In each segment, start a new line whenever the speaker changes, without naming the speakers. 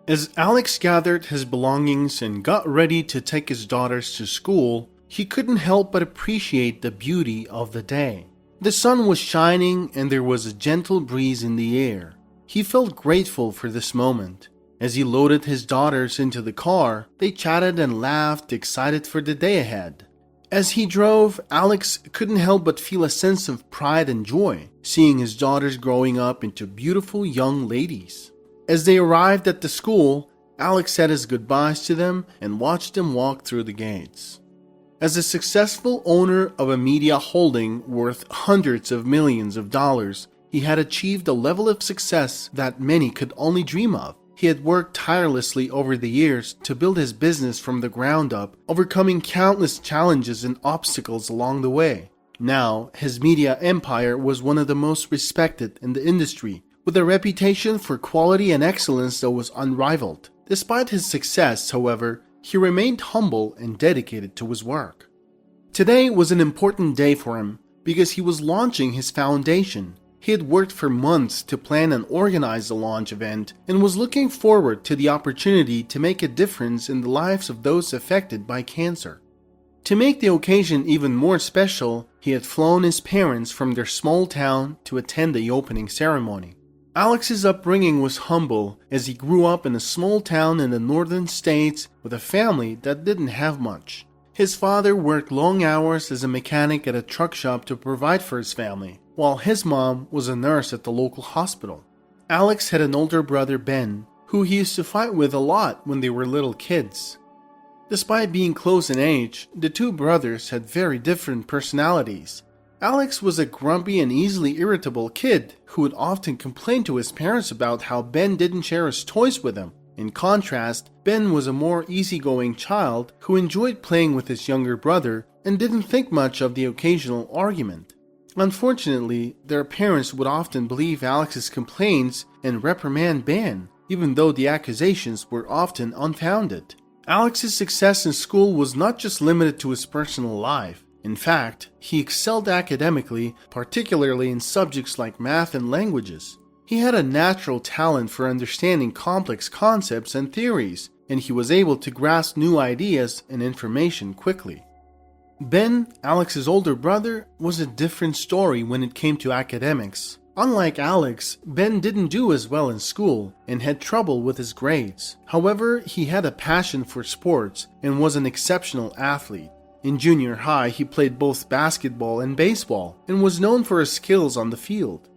As Alex gathered his belongings and got ready to take his daughters to school, he couldn't help but appreciate the beauty of the day. The sun was shining and there was a gentle breeze in the air. He felt grateful for this moment. As he loaded his daughters into the car, they chatted and laughed, excited for the day ahead. As he drove, Alex couldn't help but feel a sense of pride and joy, seeing his daughters growing up into beautiful young ladies. As they arrived at the school, Alex said his goodbyes to them and watched them walk through the gates. As a successful owner of a media holding worth hundreds of millions of dollars, he had achieved a level of success that many could only dream of. He had worked tirelessly over the years to build his business from the ground up, overcoming countless challenges and obstacles along the way. Now, his media empire was one of the most respected in the industry, with a reputation for quality and excellence that was unrivaled. Despite his success, however, he remained humble and dedicated to his work. Today was an important day for him because he was launching his foundation. He had worked for months to plan and organize the launch event and was looking forward to the opportunity to make a difference in the lives of those affected by cancer. To make the occasion even more special, he had flown his parents from their small town to attend the opening ceremony. Alex's upbringing was humble as he grew up in a small town in the northern states with a family that didn't have much. His father worked long hours as a mechanic at a truck shop to provide for his family, while his mom was a nurse at the local hospital. Alex had an older brother, Ben, who he used to fight with a lot when they were little kids. Despite being close in age, the two brothers had very different personalities. Alex was a grumpy and easily irritable kid who would often complain to his parents about how Ben didn't share his toys with him. In contrast, Ben was a more easygoing child who enjoyed playing with his younger brother and didn't think much of the occasional argument. Unfortunately, their parents would often believe Alex's complaints and reprimand Ben, even though the accusations were often unfounded. Alex's success in school was not just limited to his personal life. In fact, he excelled academically, particularly in subjects like math and languages. He had a natural talent for understanding complex concepts and theories, and he was able to grasp new ideas and information quickly. Ben, Alex's older brother, was a different story when it came to academics. Unlike Alex, Ben didn't do as well in school and had trouble with his grades. However, he had a passion for sports and was an exceptional athlete. In junior high, he played both basketball and baseball and was known for his skills on the field.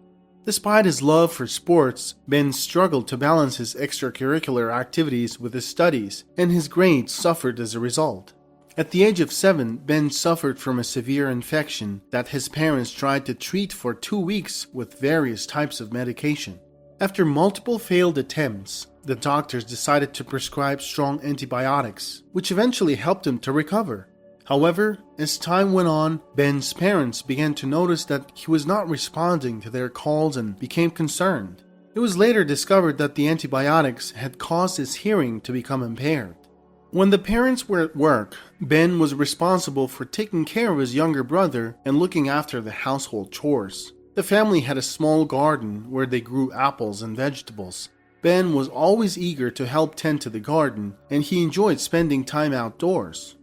Despite his love for sports, Ben struggled to balance his extracurricular activities with his studies, and his grades suffered as a result. At the age of 7, Ben suffered from a severe infection that his parents tried to treat for 2 weeks with various types of medication. After multiple failed attempts, the doctors decided to prescribe strong antibiotics, which eventually helped him to recover. However, as time went on, Ben's parents began to notice that he was not responding to their calls and became concerned. It was later discovered that the antibiotics had caused his hearing to become impaired. When the parents were at work, Ben was responsible for taking care of his younger brother and looking after the household chores. The family had a small garden where they grew apples and vegetables. Ben was always eager to help tend to the garden, and he enjoyed spending time outdoors.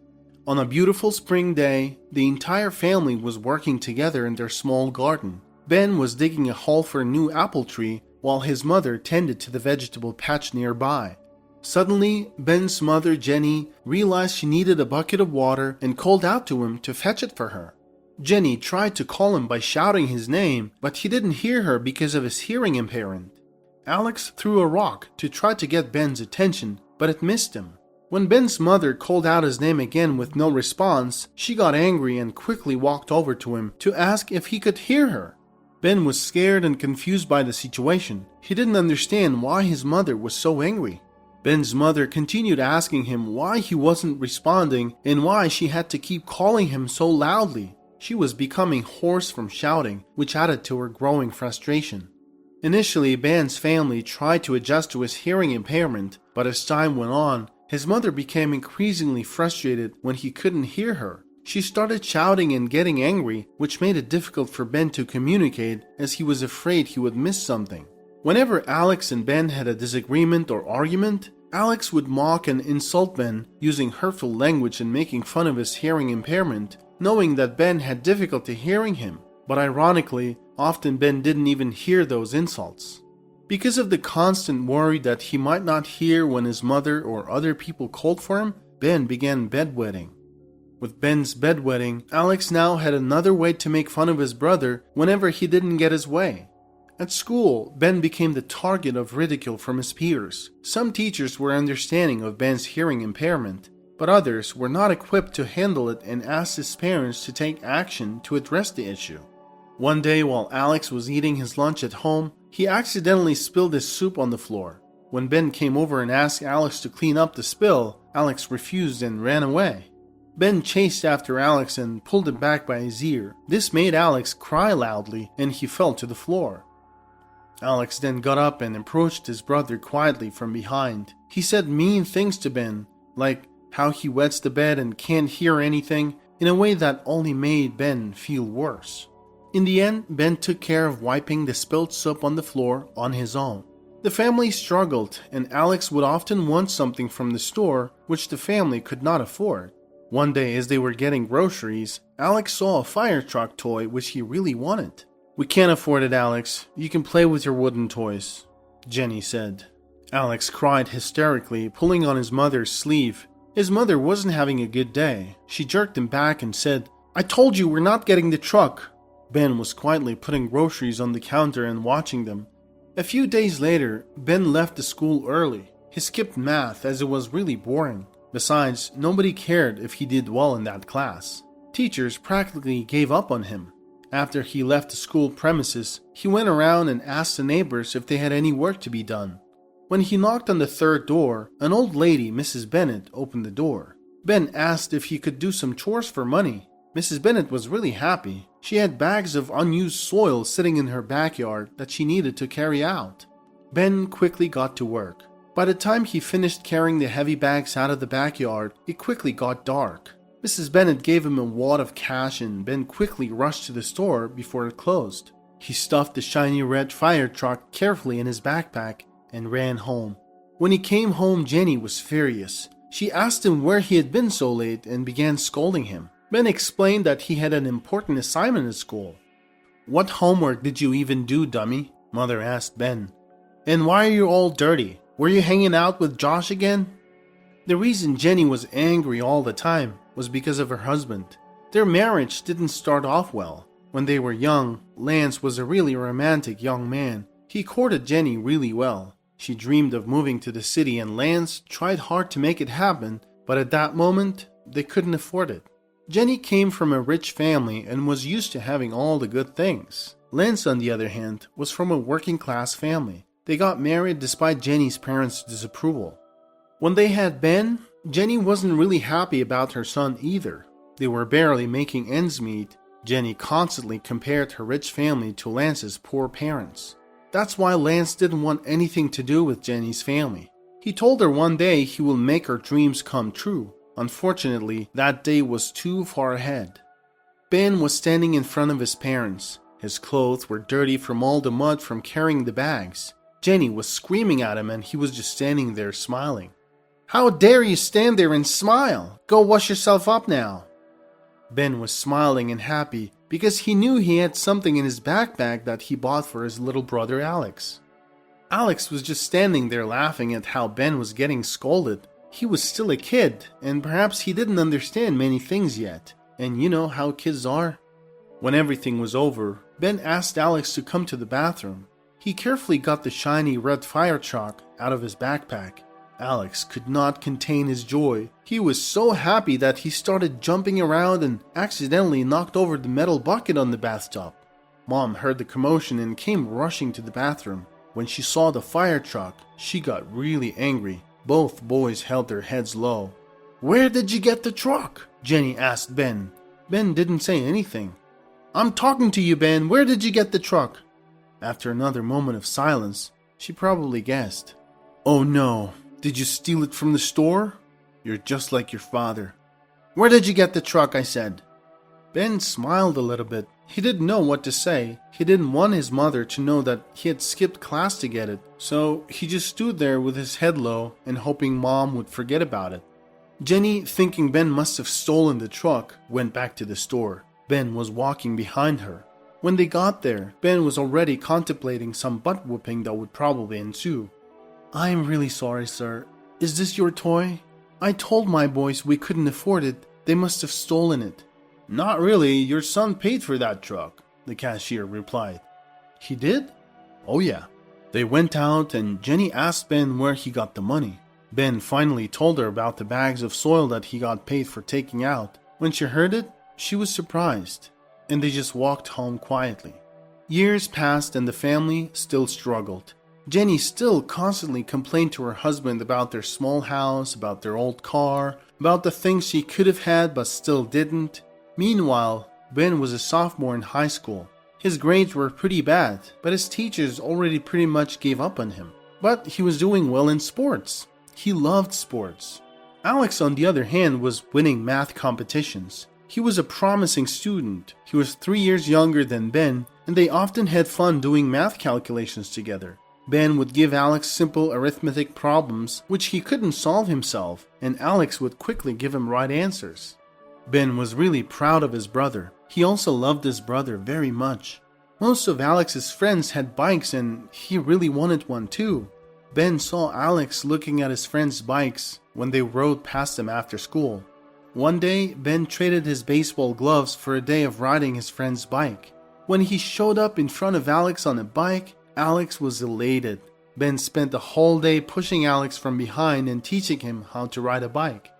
On a beautiful spring day, the entire family was working together in their small garden. Ben was digging a hole for a new apple tree while his mother tended to the vegetable patch nearby. Suddenly, Ben's mother, Jenny, realized she needed a bucket of water and called out to him to fetch it for her. Jenny tried to call him by shouting his name, but he didn't hear her because of his hearing impairment. Alex threw a rock to try to get Ben's attention, but it missed him. When Ben's mother called out his name again with no response, she got angry and quickly walked over to him to ask if he could hear her. Ben was scared and confused by the situation. He didn't understand why his mother was so angry. Ben's mother continued asking him why he wasn't responding and why she had to keep calling him so loudly. She was becoming hoarse from shouting, which added to her growing frustration. Initially, Ben's family tried to adjust to his hearing impairment, but as time went on, his mother became increasingly frustrated when he couldn't hear her. She started shouting and getting angry, which made it difficult for Ben to communicate as he was afraid he would miss something. Whenever Alex and Ben had a disagreement or argument, Alex would mock and insult Ben using hurtful language and making fun of his hearing impairment, knowing that Ben had difficulty hearing him. But ironically, often Ben didn't even hear those insults. Because of the constant worry that he might not hear when his mother or other people called for him, Ben began bedwetting. With Ben's bedwetting, Alex now had another way to make fun of his brother whenever he didn't get his way. At school, Ben became the target of ridicule from his peers. Some teachers were understanding of Ben's hearing impairment, but others were not equipped to handle it and asked his parents to take action to address the issue. One day while Alex was eating his lunch at home, he accidentally spilled his soup on the floor. When Ben came over and asked Alex to clean up the spill, Alex refused and ran away. Ben chased after Alex and pulled him back by his ear. This made Alex cry loudly and he fell to the floor. Alex then got up and approached his brother quietly from behind. He said mean things to Ben, like how he wets the bed and can't hear anything, in a way that only made Ben feel worse. In the end, Ben took care of wiping the spilled soap on the floor on his own. The family struggled, and Alex would often want something from the store which the family could not afford. One day as they were getting groceries, Alex saw a fire truck toy which he really wanted. "We can't afford it, Alex. You can play with your wooden toys," Jenny said. Alex cried hysterically, pulling on his mother's sleeve. His mother wasn't having a good day. She jerked him back and said, "I told you we're not getting the truck." Ben was quietly putting groceries on the counter and watching them. A few days later, Ben left the school early. He skipped math as it was really boring. Besides, nobody cared if he did well in that class. Teachers practically gave up on him. After he left the school premises, he went around and asked the neighbors if they had any work to be done. When he knocked on the third door, an old lady, Mrs. Bennett, opened the door. Ben asked if he could do some chores for money. Mrs. Bennett was really happy. She had bags of unused soil sitting in her backyard that she needed to carry out. Ben quickly got to work. By the time he finished carrying the heavy bags out of the backyard, it quickly got dark. Mrs. Bennett gave him a wad of cash and Ben quickly rushed to the store before it closed. He stuffed the shiny red fire truck carefully in his backpack and ran home. When he came home, Jenny was furious. She asked him where he had been so late and began scolding him. Ben explained that he had an important assignment at school. "What homework did you even do, dummy?" Mother asked Ben. "And why are you all dirty? Were you hanging out with Josh again?" The reason Jenny was angry all the time was because of her husband. Their marriage didn't start off well. When they were young, Lance was a really romantic young man. He courted Jenny really well. She dreamed of moving to the city and Lance tried hard to make it happen, but at that moment, they couldn't afford it. Jenny came from a rich family and was used to having all the good things. Lance, on the other hand, was from a working class family. They got married despite Jenny's parents' disapproval. When they had Ben, Jenny wasn't really happy about her son either. They were barely making ends meet. Jenny constantly compared her rich family to Lance's poor parents. That's why Lance didn't want anything to do with Jenny's family. He told her one day he will make her dreams come true. Unfortunately, that day was too far ahead. Ben was standing in front of his parents. His clothes were dirty from all the mud from carrying the bags. Jenny was screaming at him and he was just standing there smiling. "How dare you stand there and smile? Go wash yourself up now." Ben was smiling and happy because he knew he had something in his backpack that he bought for his little brother Alex. Alex was just standing there laughing at how Ben was getting scolded. He was still a kid, and perhaps he didn't understand many things yet. And you know how kids are. When everything was over, Ben asked Alex to come to the bathroom. He carefully got the shiny red fire truck out of his backpack. Alex could not contain his joy. He was so happy that he started jumping around and accidentally knocked over the metal bucket on the bathtub. Mom heard the commotion and came rushing to the bathroom. When she saw the fire truck, she got really angry. Both boys held their heads low. "Where did you get the truck?" Jenny asked Ben. Ben didn't say anything. "I'm talking to you, Ben. Where did you get the truck?" After another moment of silence, she probably guessed. "Oh no. Did you steal it from the store? You're just like your father." "Where did you get the truck?" I said. Ben smiled a little bit. He didn't know what to say. He didn't want his mother to know that he had skipped class to get it, so he just stood there with his head low and hoping Mom would forget about it. Jenny, thinking Ben must have stolen the truck, went back to the store. Ben was walking behind her. When they got there, Ben was already contemplating some butt whooping that would probably ensue. "I am really sorry, sir. Is this your toy? I told my boys we couldn't afford it. They must have stolen it." "Not really. Your son paid for that truck," the cashier replied. "He did?" "Oh yeah." They went out and Jenny asked Ben where he got the money. Ben finally told her about the bags of soil that he got paid for taking out. When she heard it, she was surprised, and they just walked home quietly. Years passed and the family still struggled. Jenny still constantly complained to her husband about their small house, about their old car, about the things she could have had but still didn't. Meanwhile, Ben was a sophomore in high school. His grades were pretty bad, but his teachers already pretty much gave up on him. But he was doing well in sports. He loved sports. Alex, on the other hand, was winning math competitions. He was a promising student. He was 3 years younger than Ben, and they often had fun doing math calculations together. Ben would give Alex simple arithmetic problems which he couldn't solve himself, and Alex would quickly give him right answers. Ben was really proud of his brother. He also loved his brother very much. Most of Alex's friends had bikes and he really wanted one too. Ben saw Alex looking at his friends' bikes when they rode past them after school. One day, Ben traded his baseball gloves for a day of riding his friend's bike. When he showed up in front of Alex on a bike, Alex was elated. Ben spent the whole day pushing Alex from behind and teaching him how to ride a bike.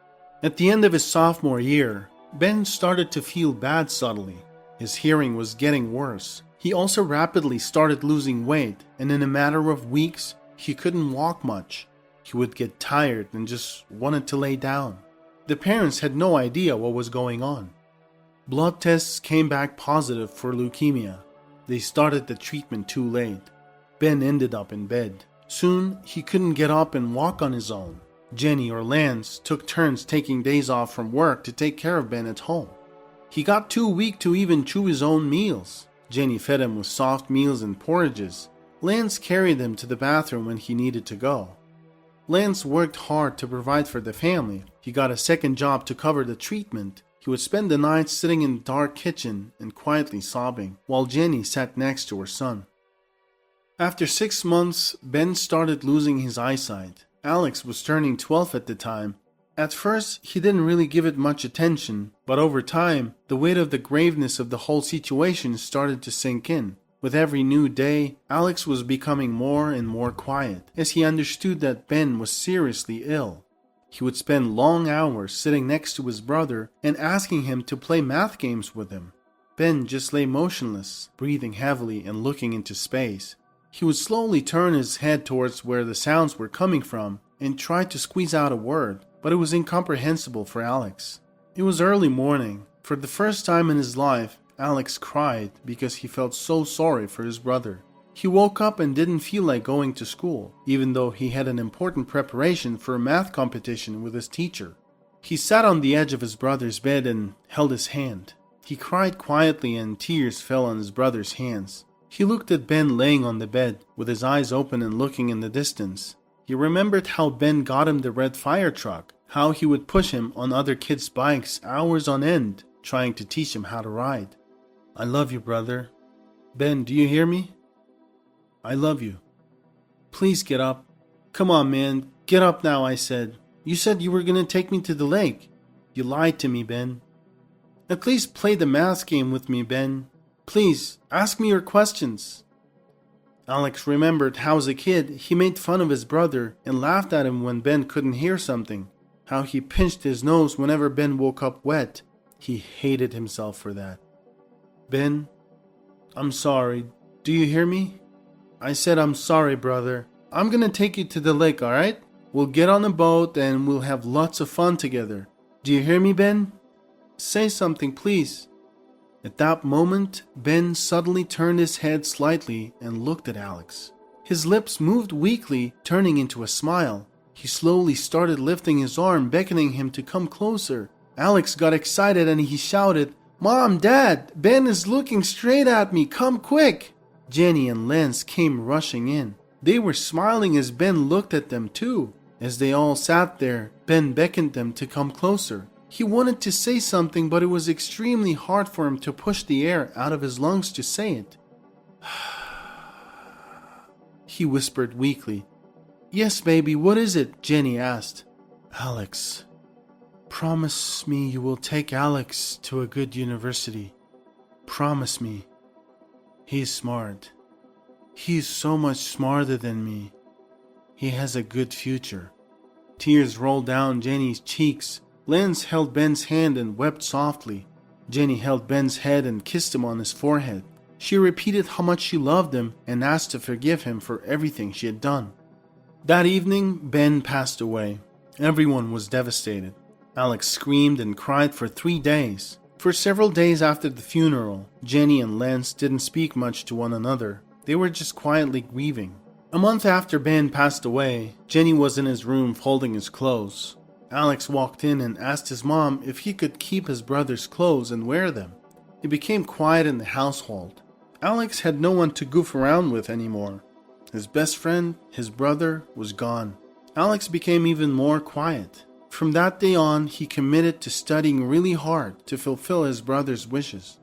At the end of his sophomore year, Ben started to feel bad suddenly. His hearing was getting worse. He also rapidly started losing weight, and in a matter of weeks, he couldn't walk much. He would get tired and just wanted to lay down. The parents had no idea what was going on. Blood tests came back positive for leukemia. They started the treatment too late. Ben ended up in bed. Soon, he couldn't get up and walk on his own. Jenny or Lance took turns taking days off from work to take care of Ben at home. He got too weak to even chew his own meals. Jenny fed him with soft meals and porridges. Lance carried him to the bathroom when he needed to go. Lance worked hard to provide for the family. He got a second job to cover the treatment. He would spend the night sitting in the dark kitchen and quietly sobbing, while Jenny sat next to her son. After 6 months, Ben started losing his eyesight. Alex was turning 12 at the time. At first, he didn't really give it much attention, but over time, the weight of the graveness of the whole situation started to sink in. With every new day, Alex was becoming more and more quiet, as he understood that Ben was seriously ill. He would spend long hours sitting next to his brother and asking him to play math games with him. Ben just lay motionless, breathing heavily and looking into space. He would slowly turn his head towards where the sounds were coming from and try to squeeze out a word, but it was incomprehensible for Alex. It was early morning. For the first time in his life, Alex cried because he felt so sorry for his brother. He woke up and didn't feel like going to school, even though he had an important preparation for a math competition with his teacher. He sat on the edge of his brother's bed and held his hand. He cried quietly and tears fell on his brother's hands. He looked at Ben laying on the bed, with his eyes open and looking in the distance. He remembered how Ben got him the red fire truck, how he would push him on other kids' bikes hours on end, trying to teach him how to ride. "I love you, brother. Ben, do you hear me? I love you. Please get up. Come on, man. Get up now," I said. "You said you were going to take me to the lake. You lied to me, Ben. At least play the math game with me, Ben. Please, ask me your questions." Alex remembered how as a kid he made fun of his brother and laughed at him when Ben couldn't hear something, how he pinched his nose whenever Ben woke up wet. He hated himself for that. "Ben, I'm sorry. Do you hear me? I said I'm sorry, brother. I'm gonna take you to the lake, alright? We'll get on a boat and we'll have lots of fun together. Do you hear me, Ben? Say something, please." At that moment, Ben suddenly turned his head slightly and looked at Alex. His lips moved weakly, turning into a smile. He slowly started lifting his arm, beckoning him to come closer. Alex got excited and he shouted, Mom, Dad, Ben is looking straight at me. Come quick. Jenny and Lance came rushing in. They were smiling as Ben looked at them too. As they all sat there, Ben beckoned them to come closer. He wanted to say something, but it was extremely hard for him to push the air out of his lungs to say it. He whispered weakly. Yes, baby, what is it? Jenny asked. Alex. Promise me you will take Alex to a good university. Promise me. He's smart. He's so much smarter than me. He has a good future. Tears rolled down Jenny's cheeks. Lance held Ben's hand and wept softly. Jenny held Ben's head and kissed him on his forehead. She repeated how much she loved him and asked to forgive him for everything she had done. That evening, Ben passed away. Everyone was devastated. Alex screamed and cried for 3 days. For several days after the funeral, Jenny and Lance didn't speak much to one another. They were just quietly grieving. A month after Ben passed away, Jenny was in his room folding his clothes. Alex walked in and asked his mom if he could keep his brother's clothes and wear them. It became quiet in the household. Alex had no one to goof around with anymore. His best friend, his brother, was gone. Alex became even more quiet. From that day on, he committed to studying really hard to fulfill his brother's wishes.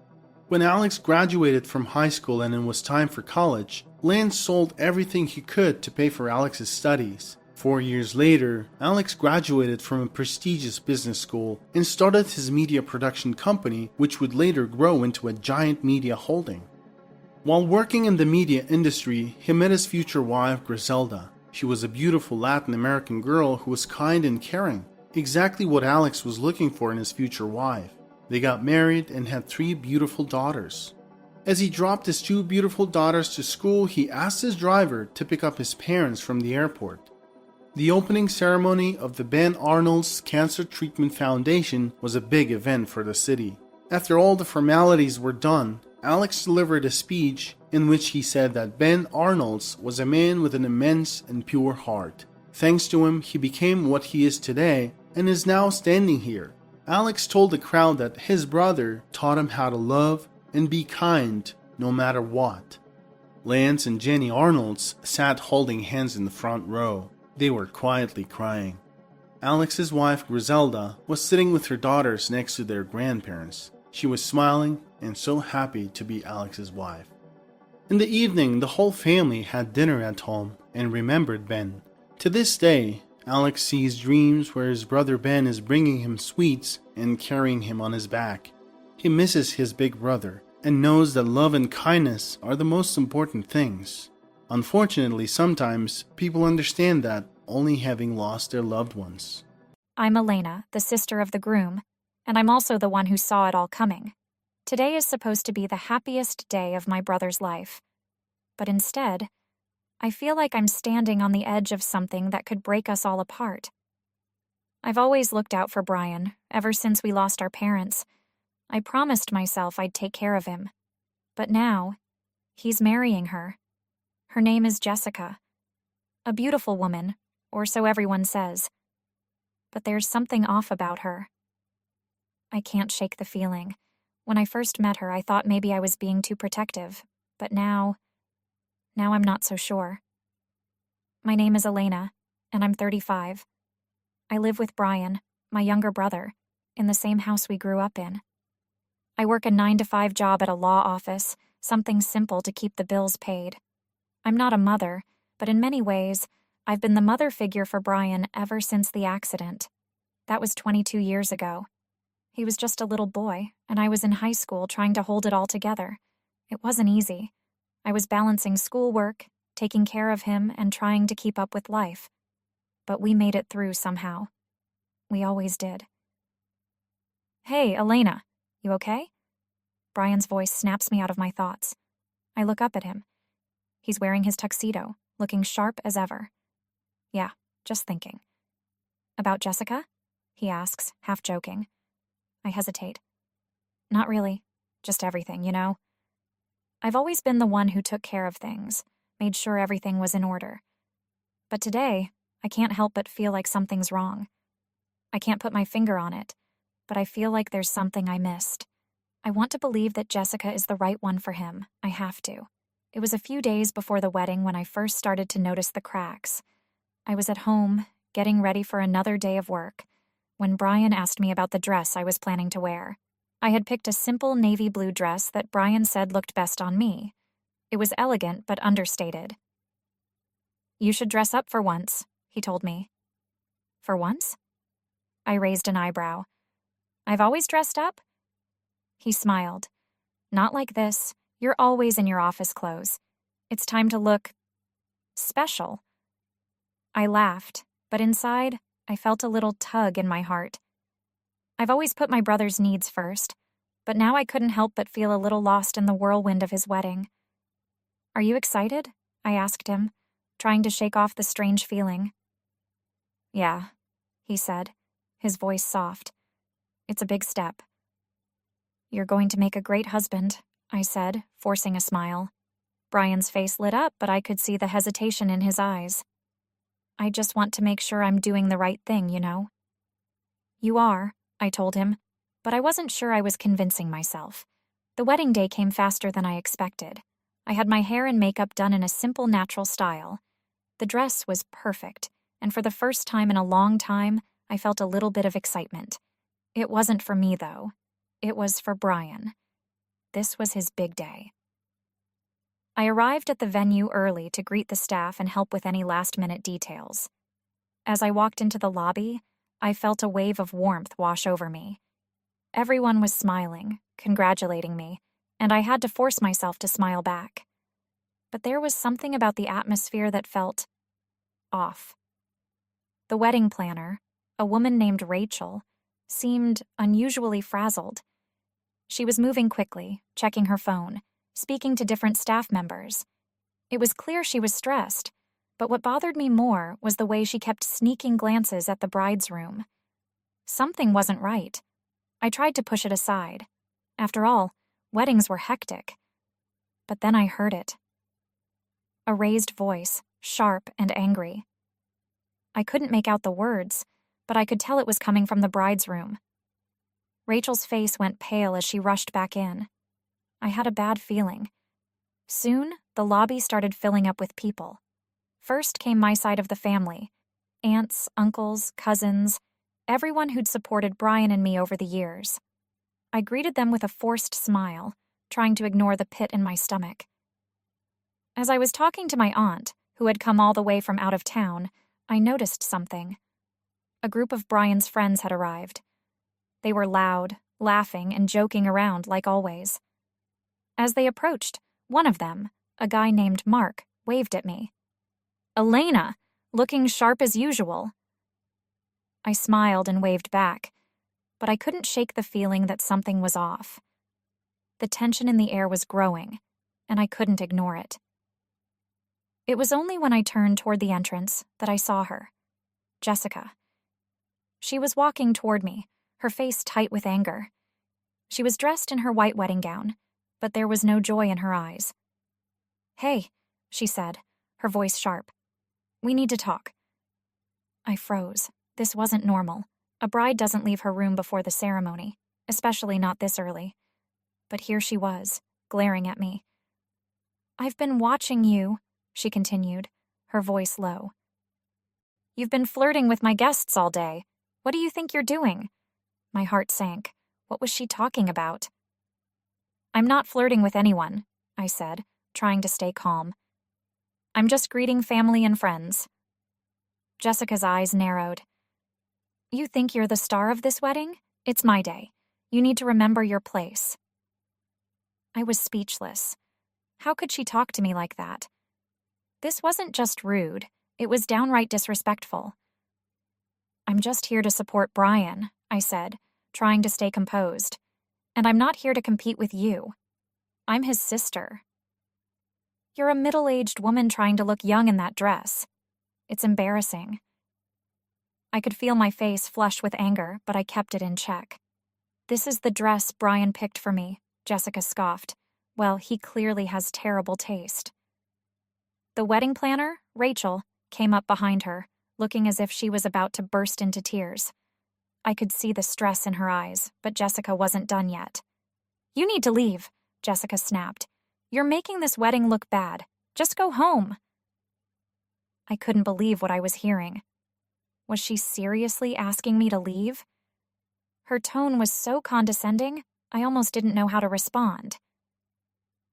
When Alex graduated from high school and it was time for college, Lance sold everything he could to pay for Alex's studies. 4 years later, Alex graduated from a prestigious business school and started his media production company, which would later grow into a giant media holding. While working in the media industry, he met his future wife, Griselda. She was a beautiful Latin American girl who was kind and caring, exactly what Alex was looking for in his future wife. They got married and had 3 beautiful daughters. As he dropped his 2 beautiful daughters to school, he asked his driver to pick up his parents from the airport. The opening ceremony of the Ben Arnold's Cancer Treatment Foundation was a big event for the city. After all the formalities were done, Alex delivered a speech in which he said that Ben Arnold's was a man with an immense and pure heart. Thanks to him, he became what he is today and is now standing here. Alex told the crowd that his brother taught him how to love and be kind no matter what. Lance and Jenny Arnold's sat holding hands in the front row. They were quietly crying. Alex's wife Griselda was sitting with her daughters next to their grandparents. She was smiling and so happy to be Alex's wife. In the evening, the whole family had dinner at home and remembered Ben. To this day, Alex sees dreams where his brother Ben is bringing him sweets and carrying him on his back. He misses his big brother and knows that love and kindness are the most important things. Unfortunately, sometimes people understand that only having lost their loved ones.
I'm Elena, the sister of the groom, and I'm also the one who saw it all coming. Today is supposed to be the happiest day of my brother's life. But instead, I feel like I'm standing on the edge of something that could break us all apart. I've always looked out for Brian, ever since we lost our parents. I promised myself I'd take care of him. But now, he's marrying her. Her name is Jessica. A beautiful woman, or so everyone says. But there's something off about her. I can't shake the feeling. When I first met her, I thought maybe I was being too protective, but now I'm not so sure. My name is Elena, and I'm 35. I live with Brian, my younger brother, in the same house we grew up in. I work a 9-to-5 job at a law office, something simple to keep the bills paid. I'm not a mother, but in many ways, I've been the mother figure for Brian ever since the accident. That was 22 years ago. He was just a little boy, and I was in high school trying to hold it all together. It wasn't easy. I was balancing schoolwork, taking care of him, and trying to keep up with life. But we made it through somehow. We always did. Hey, Elena, you okay? Brian's voice snaps me out of my thoughts. I look up at him. He's wearing his tuxedo, looking sharp as ever. Yeah, just thinking. About Jessica? He asks, half joking. I hesitate. Not really. Just everything, you know? I've always been the one who took care of things, made sure everything was in order. But today, I can't help but feel like something's wrong. I can't put my finger on it, but I feel like there's something I missed. I want to believe that Jessica is the right one for him. I have to. It was a few days before the wedding when I first started to notice the cracks. I was at home, getting ready for another day of work, when Brian asked me about the dress I was planning to wear. I had picked a simple navy blue dress that Brian said looked best on me. It was elegant but understated. "You should dress up for once," he told me. "For once?" I raised an eyebrow. "I've always dressed up?" He smiled. "Not like this. You're always in your office clothes. It's time to look special." I laughed, but inside, I felt a little tug in my heart. I've always put my brother's needs first, but now I couldn't help but feel a little lost in the whirlwind of his wedding. "Are you excited?" I asked him, trying to shake off the strange feeling. "Yeah," he said, his voice soft. "It's a big step." "You're going to make a great husband," I said, forcing a smile. Brian's face lit up, but I could see the hesitation in his eyes. "I just want to make sure I'm doing the right thing, you know." "You are," I told him, but I wasn't sure I was convincing myself. The wedding day came faster than I expected. I had my hair and makeup done in a simple, natural style. The dress was perfect, and for the first time in a long time, I felt a little bit of excitement. It wasn't for me, though. It was for Brian. This was his big day. I arrived at the venue early to greet the staff and help with any last-minute details. As I walked into the lobby, I felt a wave of warmth wash over me. Everyone was smiling, congratulating me, and I had to force myself to smile back. But there was something about the atmosphere that felt off. The wedding planner, a woman named Rachel, seemed unusually frazzled. She was moving quickly, checking her phone, speaking to different staff members. It was clear she was stressed, but what bothered me more was the way she kept sneaking glances at the bride's room. Something wasn't right. I tried to push it aside. After all, weddings were hectic. But then I heard it. A raised voice, sharp and angry. I couldn't make out the words, but I could tell it was coming from the bride's room. Rachel's face went pale as she rushed back in. I had a bad feeling. Soon, the lobby started filling up with people. First came my side of the family. Aunts, uncles, cousins, everyone who'd supported Brian and me over the years. I greeted them with a forced smile, trying to ignore the pit in my stomach. As I was talking to my aunt, who had come all the way from out of town, I noticed something. A group of Brian's friends had arrived. They were loud, laughing, and joking around like always. As they approached, one of them, a guy named Mark, waved at me. "Elena, looking sharp as usual." I smiled and waved back, but I couldn't shake the feeling that something was off. The tension in the air was growing, and I couldn't ignore it. It was only when I turned toward the entrance that I saw her, Jessica. She was walking toward me, her face tight with anger. She was dressed in her white wedding gown, but there was no joy in her eyes. "Hey," she said, her voice sharp. "We need to talk." I froze. This wasn't normal. A bride doesn't leave her room before the ceremony, especially not this early. But here she was, glaring at me. "I've been watching you," she continued, her voice low. "You've been flirting with my guests all day. What do you think you're doing?" My heart sank. What was she talking about? "I'm not flirting with anyone," I said, trying to stay calm. "I'm just greeting family and friends." Jessica's eyes narrowed. "You think you're the star of this wedding? It's my day. You need to remember your place." I was speechless. How could she talk to me like that? This wasn't just rude, it was downright disrespectful. "I'm just here to support Brian," I said, trying to stay composed. "And I'm not here to compete with you. I'm his sister." "You're a middle-aged woman trying to look young in that dress. It's embarrassing." I could feel my face flush with anger, but I kept it in check. "This is the dress Brian picked for me," Jessica scoffed. "Well, he clearly has terrible taste." The wedding planner, Rachel, came up behind her, looking as if she was about to burst into tears. I could see the stress in her eyes, but Jessica wasn't done yet. You need to leave, Jessica snapped. You're making this wedding look bad. Just go home. I couldn't believe what I was hearing. Was she seriously asking me to leave? Her tone was so condescending, I almost didn't know how to respond.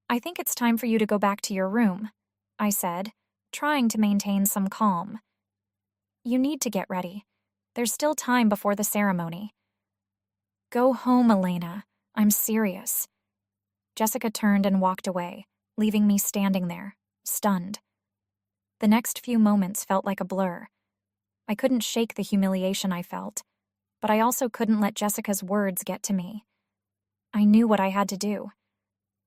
I think it's time for you to go back to your room, I said, trying to maintain some calm. You need to get ready. There's still time before the ceremony. Go home, Elena. I'm serious. Jessica turned and walked away, leaving me standing there, stunned. The next few moments felt like a blur. I couldn't shake the humiliation I felt, but I also couldn't let Jessica's words get to me. I knew what I had to do.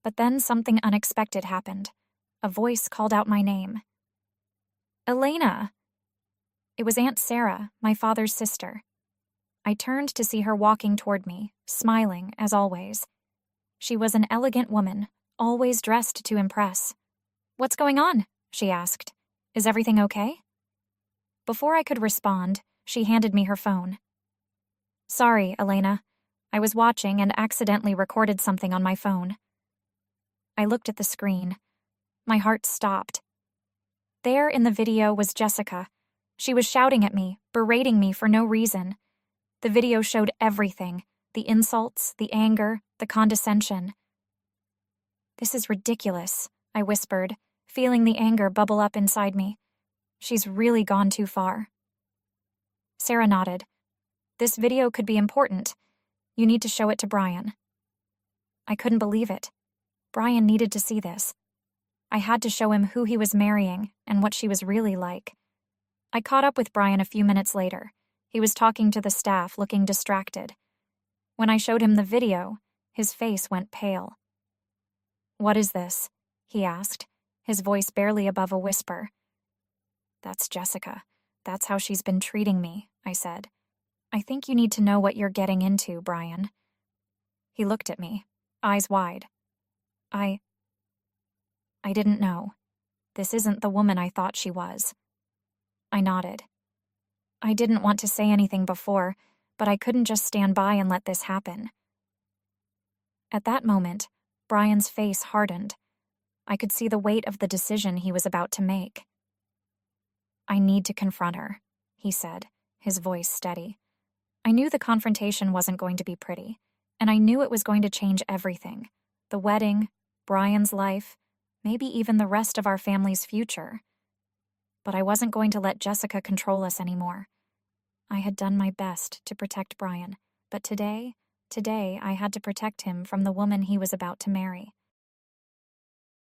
But then something unexpected happened. A voice called out my name. Elena! It was Aunt Sarah, my father's sister. I turned to see her walking toward me, smiling, as always. She was an elegant woman, always dressed to impress. What's going on? She asked. Is everything okay? Before I could respond, she handed me her phone. Sorry, Elena. I was watching and accidentally recorded something on my phone. I looked at the screen. My heart stopped. There in the video was Jessica. She was shouting at me, berating me for no reason. The video showed everything, the insults, the anger, the condescension. This is ridiculous, I whispered, feeling the anger bubble up inside me. She's really gone too far. Sarah nodded. This video could be important. You need to show it to Brian. I couldn't believe it. Brian needed to see this. I had to show him who he was marrying and what she was really like. I caught up with Brian a few minutes later. He was talking to the staff, looking distracted. When I showed him the video, his face went pale. What is this? He asked, his voice barely above a whisper. That's Jessica. That's how she's been treating me, I said. I think you need to know what you're getting into, Brian. He looked at me, eyes wide. I didn't know. This isn't the woman I thought she was. I nodded. I didn't want to say anything before, but I couldn't just stand by and let this happen. At that moment, Brian's face hardened. I could see the weight of the decision he was about to make. I need to confront her, he said, his voice steady. I knew the confrontation wasn't going to be pretty, and I knew it was going to change everything. The wedding, Brian's life, maybe even the rest of our family's future. But I wasn't going to let Jessica control us anymore. I had done my best to protect Brian, but today I had to protect him from the woman he was about to marry.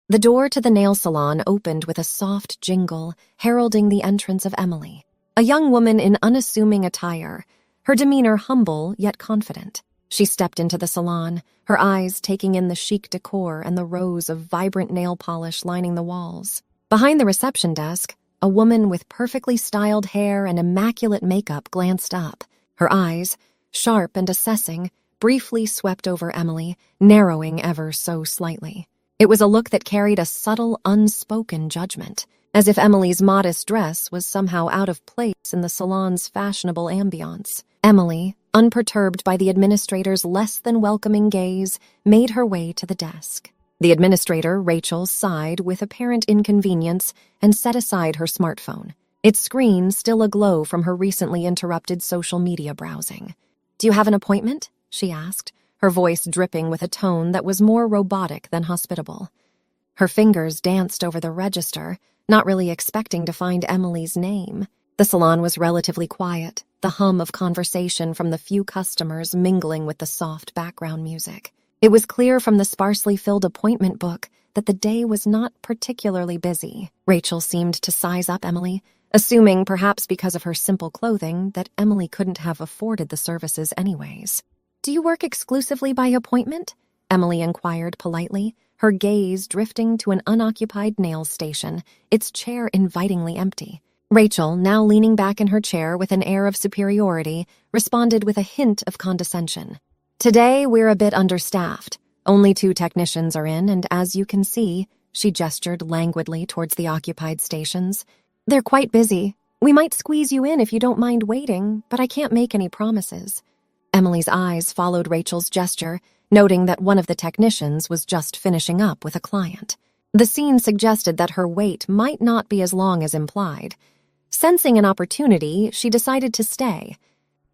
The door to the nail salon opened with a soft jingle, heralding the entrance of Emily, a young woman in unassuming attire, her demeanor humble yet confident. She stepped into the salon, her eyes taking in the chic decor and the rows of vibrant nail polish lining the walls. Behind the reception desk, a woman with perfectly styled hair and immaculate makeup glanced up. Her eyes, sharp and assessing, briefly swept over Emily, narrowing ever so slightly. It was a look that carried a subtle, unspoken judgment, as if Emily's modest dress was somehow out of place in the salon's fashionable ambiance. Emily, unperturbed by the administrator's less than welcoming gaze, made her way to the desk. The administrator, Rachel, sighed with apparent inconvenience and set aside her smartphone, its screen still aglow from her recently interrupted social media browsing. "Do you have an appointment?" she asked, her voice dripping with a tone that was more robotic than hospitable. Her fingers danced over the register, not really expecting to find Emily's name. The salon was relatively quiet, the hum of conversation from the few customers mingling with the soft background music. It was clear from the sparsely filled appointment book that the day was not particularly busy. Rachel seemed to size up Emily, assuming, perhaps because of her simple clothing, that Emily couldn't have afforded the services anyways. "Do you work exclusively by appointment?" Emily inquired politely, her gaze drifting to an unoccupied nail station, its chair invitingly empty. Rachel, now leaning back in her chair with an air of superiority, responded with a hint of condescension. "Today, we're a bit understaffed. Only 2 technicians are in, and as you can see," she gestured languidly towards the occupied stations, "they're quite busy. We might squeeze you in if you don't mind waiting, but I can't make any promises." Emily's eyes followed Rachel's gesture, noting that one of the technicians was just finishing up with a client. The scene suggested that her wait might not be as long as implied. Sensing an opportunity, she decided to stay.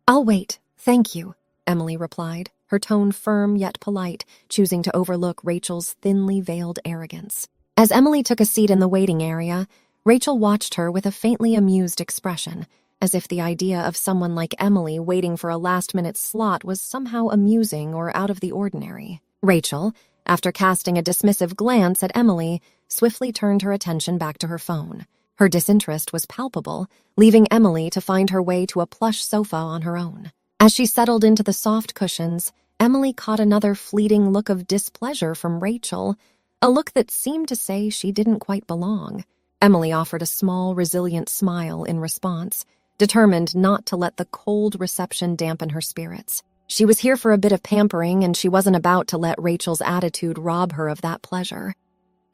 "I'll wait, thank you," Emily replied, her tone firm yet polite, choosing to overlook Rachel's thinly veiled arrogance. As Emily took a seat in the waiting area, Rachel watched her with a faintly amused expression, as if the idea of someone like Emily waiting for a last-minute slot was somehow amusing or out of the ordinary. Rachel, after casting a dismissive glance at Emily, swiftly turned her attention back to her phone. Her disinterest was palpable, leaving Emily to find her way to a plush sofa on her own. As she settled into the soft cushions, Emily caught another fleeting look of displeasure from Rachel, a look that seemed to say she didn't quite belong. Emily offered a small, resilient smile in response, determined not to let the cold reception dampen her spirits. She was here for a bit of pampering, and she wasn't about to let Rachel's attitude rob her of that pleasure.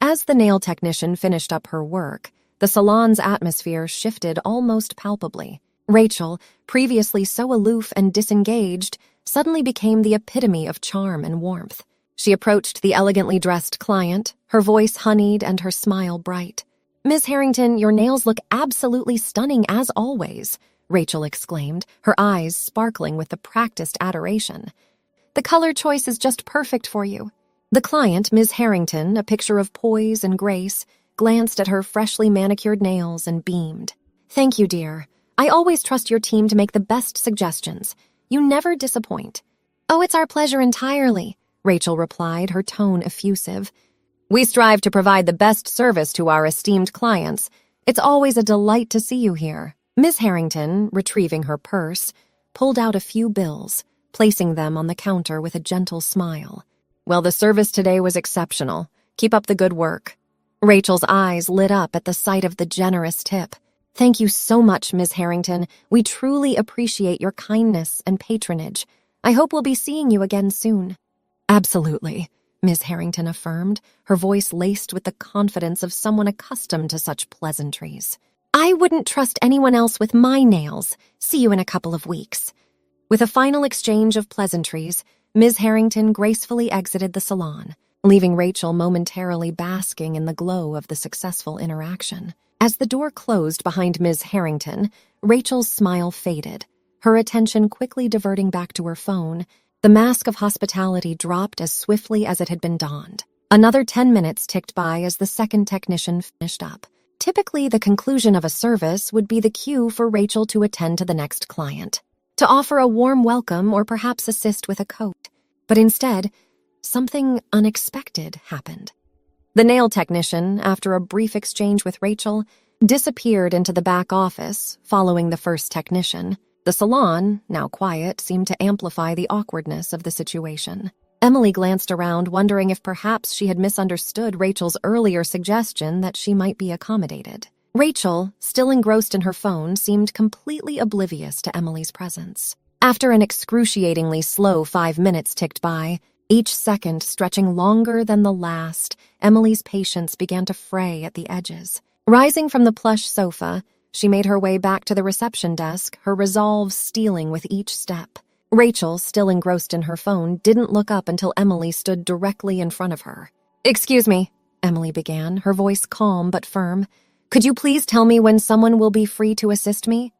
As the nail technician finished up her work, the salon's atmosphere shifted almost palpably. Rachel, previously so aloof and disengaged, suddenly became the epitome of charm and warmth. She approached the elegantly dressed client, her voice honeyed and her smile bright. "Miss Harrington, your nails look absolutely stunning as always," Rachel exclaimed, her eyes sparkling with the practiced adoration. "The color choice is just perfect for you." The client, Ms. Harrington, a picture of poise and grace, glanced at her freshly manicured nails and beamed. "Thank you, dear. I always trust your team to make the best suggestions. You never disappoint." "Oh, it's our pleasure entirely," Rachel replied, her tone effusive. "We strive to provide the best service to our esteemed clients. It's always a delight to see you here." Ms. Harrington, retrieving her purse, pulled out a few bills, placing them on the counter with a gentle smile. "Well, the service today was exceptional. Keep up the good work." Rachel's eyes lit up at the sight of the generous tip. "Thank you so much, Ms. Harrington. We truly appreciate your kindness and patronage. I hope we'll be seeing you again soon." "Absolutely," Ms. Harrington affirmed, her voice laced with the confidence of someone accustomed to such pleasantries. "I wouldn't trust anyone else with my nails. See you in a couple of weeks." With a final exchange of pleasantries, Ms. Harrington gracefully exited the salon, leaving Rachel momentarily basking in the glow of the successful interaction. As the door closed behind Ms. Harrington, Rachel's smile faded, her attention quickly diverting back to her phone. The mask of hospitality dropped as swiftly as it had been donned. Another 10 minutes ticked by as the second technician finished up. Typically, the conclusion of a service would be the cue for Rachel to attend to the next client, to offer a warm welcome or perhaps assist with a coat. But instead, something unexpected happened. The nail technician, after a brief exchange with Rachel, disappeared into the back office, following the first technician. The salon, now quiet, seemed to amplify the awkwardness of the situation. Emily glanced around, wondering if perhaps she had misunderstood Rachel's earlier suggestion that she might be accommodated. Rachel, still engrossed in her phone, seemed completely oblivious to Emily's presence. After an excruciatingly slow 5 minutes ticked by, each second stretching longer than the last, Emily's patience began to fray at the edges. Rising from the plush sofa, she made her way back to the reception desk, her resolve stealing with each step. Rachel, still engrossed in her phone, didn't look up until Emily stood directly in front of her. "Excuse me," Emily began, her voice calm but firm. "Could you please tell me when someone will be free to assist me?"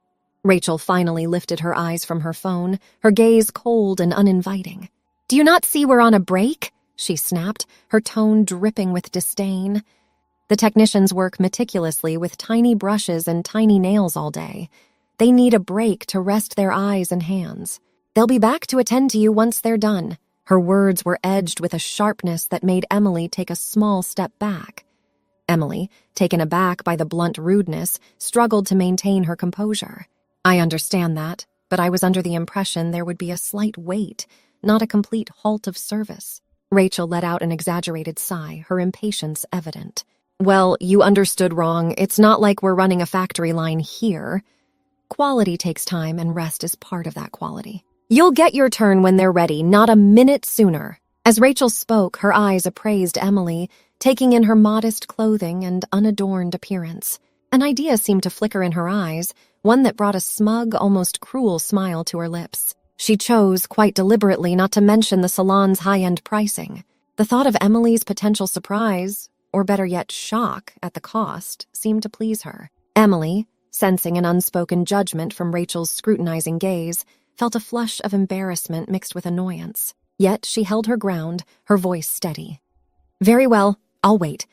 Rachel finally lifted her eyes from her phone, her gaze cold and uninviting. "Do you not see we're on a break?" she snapped, her tone dripping with disdain. The technicians work meticulously with tiny brushes and tiny nails all day. They need a break to rest their eyes and hands. "They'll be back to attend to you once they're done." Her words were edged with a sharpness that made Emily take a small step back. Emily, taken aback by the blunt rudeness, struggled to maintain her composure. "I understand that, but I was under the impression there would be a slight wait, not a complete halt of service." Rachel let out an exaggerated sigh, her impatience evident. "Well, you understood wrong. It's not like we're running a factory line here. Quality takes time, and rest is part of that quality. You'll get your turn when they're ready, not a minute sooner." As Rachel spoke, her eyes appraised Emily, taking in her modest clothing and unadorned appearance. An idea seemed to flicker in her eyes, one that brought a smug, almost cruel smile to her lips. She chose, quite deliberately, not to mention the salon's high-end pricing. The thought of Emily's potential surprise, or better yet shock, at the cost, seemed to please her. Emily, sensing an unspoken judgment from Rachel's scrutinizing gaze, felt a flush of embarrassment mixed with annoyance. Yet she held her ground, her voice steady. "Very well, I'll wait.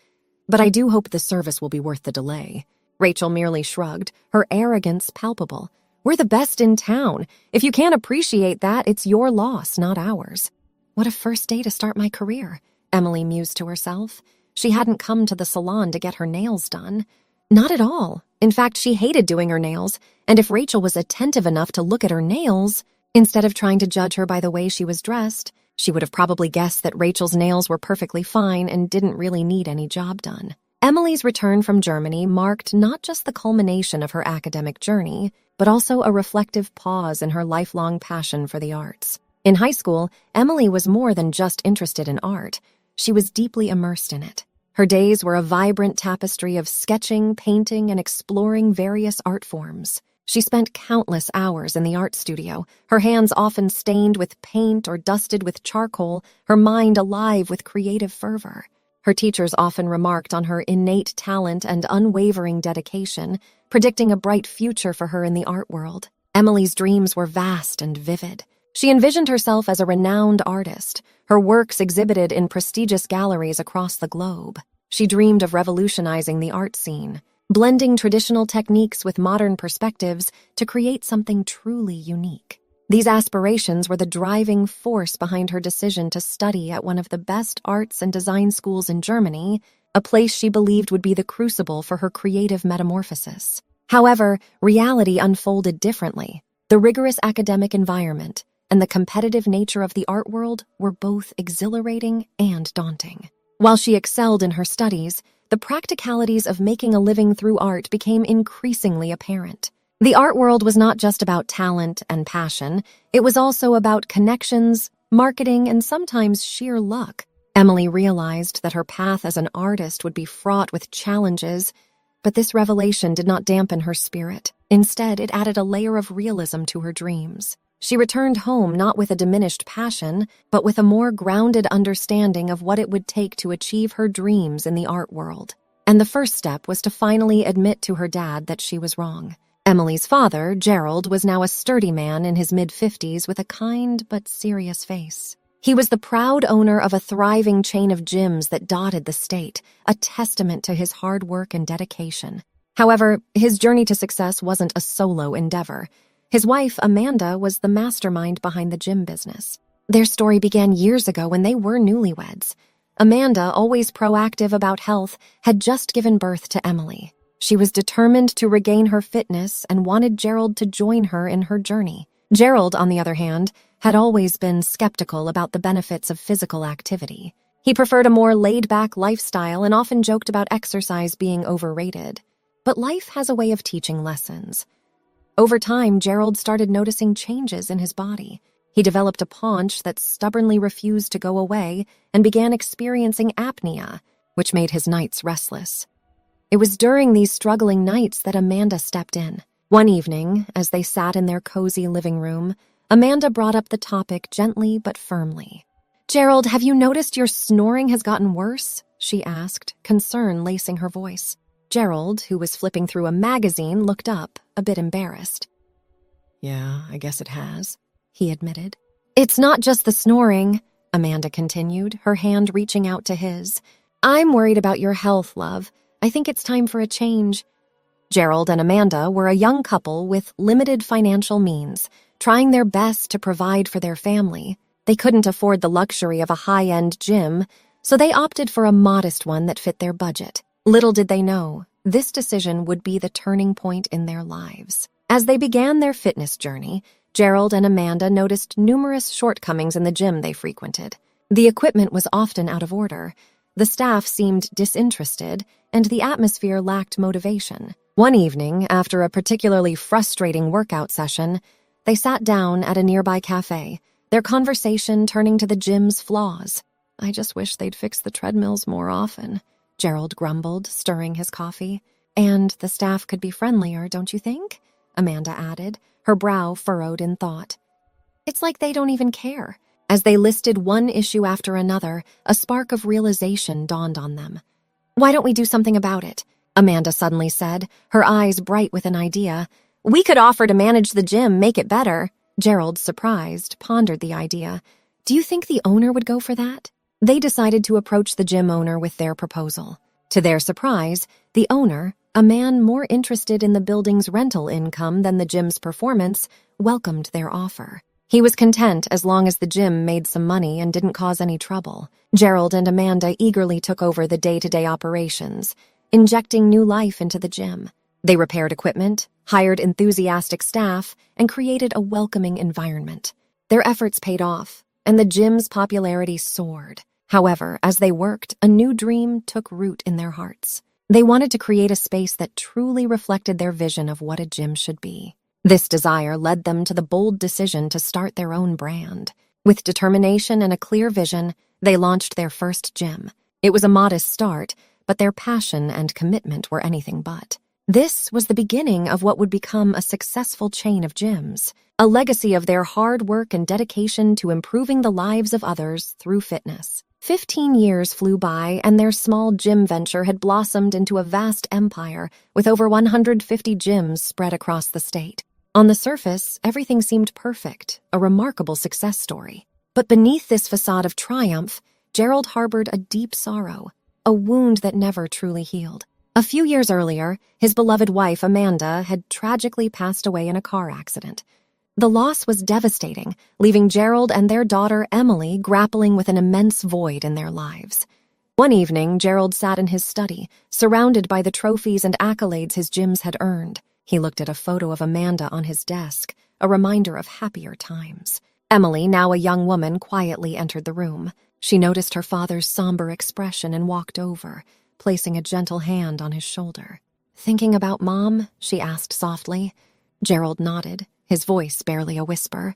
But I do hope the service will be worth the delay." Rachel merely shrugged, her arrogance palpable. "We're the best in town. If you can't appreciate that, it's your loss, not ours." What a first day to start my career, Emily mused to herself. She hadn't come to the salon to get her nails done. Not at all. In fact, she hated doing her nails, and if Rachel was attentive enough to look at her nails, instead of trying to judge her by the way she was dressed, she would have probably guessed that Rachel's nails were perfectly fine and didn't really need any job done. Emily's return from Germany marked not just the culmination of her academic journey, but also a reflective pause in her lifelong passion for the arts. In high school, Emily was more than just interested in art. She was deeply immersed in it. Her days were a vibrant tapestry of sketching, painting, and exploring various art forms. She spent countless hours in the art studio, her hands often stained with paint or dusted with charcoal, her mind alive with creative fervor. Her teachers often remarked on her innate talent and unwavering dedication, predicting a bright future for her in the art world. Emily's dreams were vast and vivid. She envisioned herself as a renowned artist, her works exhibited in prestigious galleries across the globe. She dreamed of revolutionizing the art scene, blending traditional techniques with modern perspectives to create something truly unique. These aspirations were the driving force behind her decision to study at one of the best arts and design schools in Germany, a place she believed would be the crucible for her creative metamorphosis. However, reality unfolded differently. The rigorous academic environment and the competitive nature of the art world were both exhilarating and daunting. While she excelled in her studies, the practicalities of making a living through art became increasingly apparent. The art world was not just about talent and passion, it was also about connections, marketing, and sometimes sheer luck. Emily realized that her path as an artist would be fraught with challenges, but this revelation did not dampen her spirit. Instead, it added a layer of realism to her dreams. She returned home not with a diminished passion, but with a more grounded understanding of what it would take to achieve her dreams in the art world. And the first step was to finally admit to her dad that she was wrong. Emily's father, Gerald, was now a sturdy man in his mid-50s with a kind but serious face. He was the proud owner of a thriving chain of gyms that dotted the state, a testament to his hard work and dedication. However, his journey to success wasn't a solo endeavor. His wife, Amanda, was the mastermind behind the gym business. Their story began years ago when they were newlyweds. Amanda, always proactive about health, had just given birth to Emily. She was determined to regain her fitness and wanted Gerald to join her in her journey. Gerald, on the other hand, had always been skeptical about the benefits of physical activity. He preferred a more laid-back lifestyle and often joked about exercise being overrated. But life has a way of teaching lessons. Over time, Gerald started noticing changes in his body. He developed a paunch that stubbornly refused to go away and began experiencing apnea, which made his nights restless. It was during these struggling nights that Amanda stepped in. One evening, as they sat in their cozy living room, Amanda brought up the topic gently but firmly. "Gerald, have you noticed your snoring has gotten worse?" she asked, concern lacing her voice. Gerald, who was flipping through a magazine, looked up, a bit embarrassed. "Yeah, I guess it has," he admitted. "It's not just the snoring," Amanda continued, her hand reaching out to his. "I'm worried about your health, love. I think it's time for a change." Gerald and Amanda were a young couple with limited financial means, trying their best to provide for their family. They couldn't afford the luxury of a high-end gym, so they opted for a modest one that fit their budget. Little did they know, this decision would be the turning point in their lives. As they began their fitness journey, Gerald and Amanda noticed numerous shortcomings in the gym they frequented. The equipment was often out of order, the staff seemed disinterested, and the atmosphere lacked motivation. One evening, after a particularly frustrating workout session, they sat down at a nearby cafe, their conversation turning to the gym's flaws. "I just wish they'd fix the treadmills more often," Gerald grumbled, stirring his coffee. "And the staff could be friendlier, don't you think?" Amanda added, her brow furrowed in thought. It's like they don't even care. As they listed one issue after another, a spark of realization dawned on them. "Why don't we do something about it?" Amanda suddenly said, her eyes bright with an idea. "We could offer to manage the gym, make it better." Gerald, surprised, pondered the idea. "Do you think the owner would go for that?" They decided to approach the gym owner with their proposal. To their surprise, the owner, a man more interested in the building's rental income than the gym's performance, welcomed their offer. He was content as long as the gym made some money and didn't cause any trouble. Gerald and Amanda eagerly took over the day-to-day operations, injecting new life into the gym. They repaired equipment, hired enthusiastic staff, and created a welcoming environment. Their efforts paid off, and the gym's popularity soared. However, as they worked, a new dream took root in their hearts. They wanted to create a space that truly reflected their vision of what a gym should be. This desire led them to the bold decision to start their own brand. With determination and a clear vision, they launched their first gym. It was a modest start, but their passion and commitment were anything but. This was the beginning of what would become a successful chain of gyms, a legacy of their hard work and dedication to improving the lives of others through fitness. 15 years flew by, and their small gym venture had blossomed into a vast empire with over 150 gyms spread across the state. On the surface, everything seemed perfect, a remarkable success story. But beneath this facade of triumph, Gerald harbored a deep sorrow, a wound that never truly healed. A few years earlier, his beloved wife, Amanda, had tragically passed away in a car accident. The loss was devastating, leaving Gerald and their daughter, Emily, grappling with an immense void in their lives. One evening, Gerald sat in his study, surrounded by the trophies and accolades his gyms had earned. He looked at a photo of Amanda on his desk, a reminder of happier times. Emily, now a young woman, quietly entered the room. She noticed her father's somber expression and walked over, placing a gentle hand on his shoulder. "Thinking about Mom?" she asked softly. Gerald nodded, his voice barely a whisper.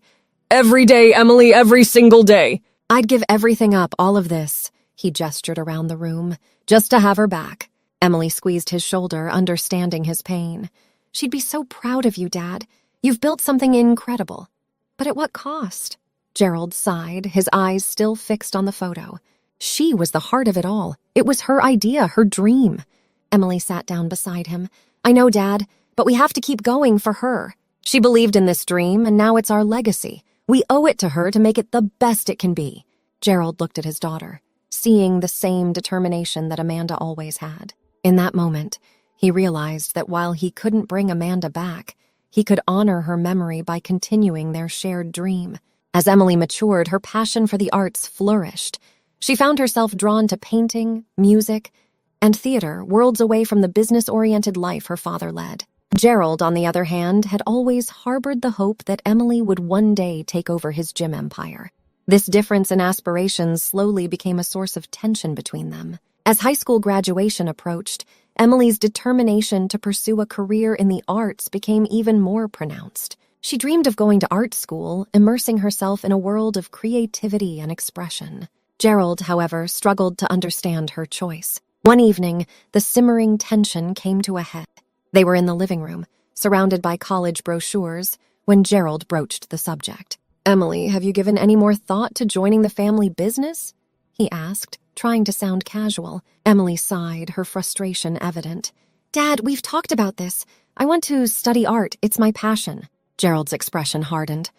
"Every day, Emily, every single day."
"I'd give everything up, all of this," he gestured around the room, "just to have her back." Emily squeezed his shoulder, understanding his pain. "She'd be so proud of you, Dad. You've built something incredible. But at what cost?" Gerald sighed, his eyes still fixed on the photo. She was the heart of it all. It was her idea, her dream. Emily sat down beside him. "I know, Dad, but we have to keep going for her. She believed in this dream, and now it's our legacy. We owe it to her to make it the best it can be." Gerald looked at his daughter, seeing the same determination that Amanda always had. In that moment, he realized that while he couldn't bring Amanda back, he could honor her memory by continuing their shared dream. As Emily matured, her passion for the arts flourished. She found herself drawn to painting, music, and theater, worlds away from the business-oriented life her father led. Gerald, on the other hand, had always harbored the hope that Emily would one day take over his gym empire. This difference in aspirations slowly became a source of tension between them. As high school graduation approached, Emily's determination to pursue a career in the arts became even more pronounced. She dreamed of going to art school, immersing herself in a world of creativity and expression. Gerald, however, struggled to understand her choice. One evening, the simmering tension came to a head. They were in the living room, surrounded by college brochures, when Gerald broached the subject. "Emily, have you given any more thought to joining the family business?" he asked, trying to sound casual. Emily sighed, her frustration evident. "Dad, we've talked about this. I want to study art. It's my passion." Gerald's expression hardened.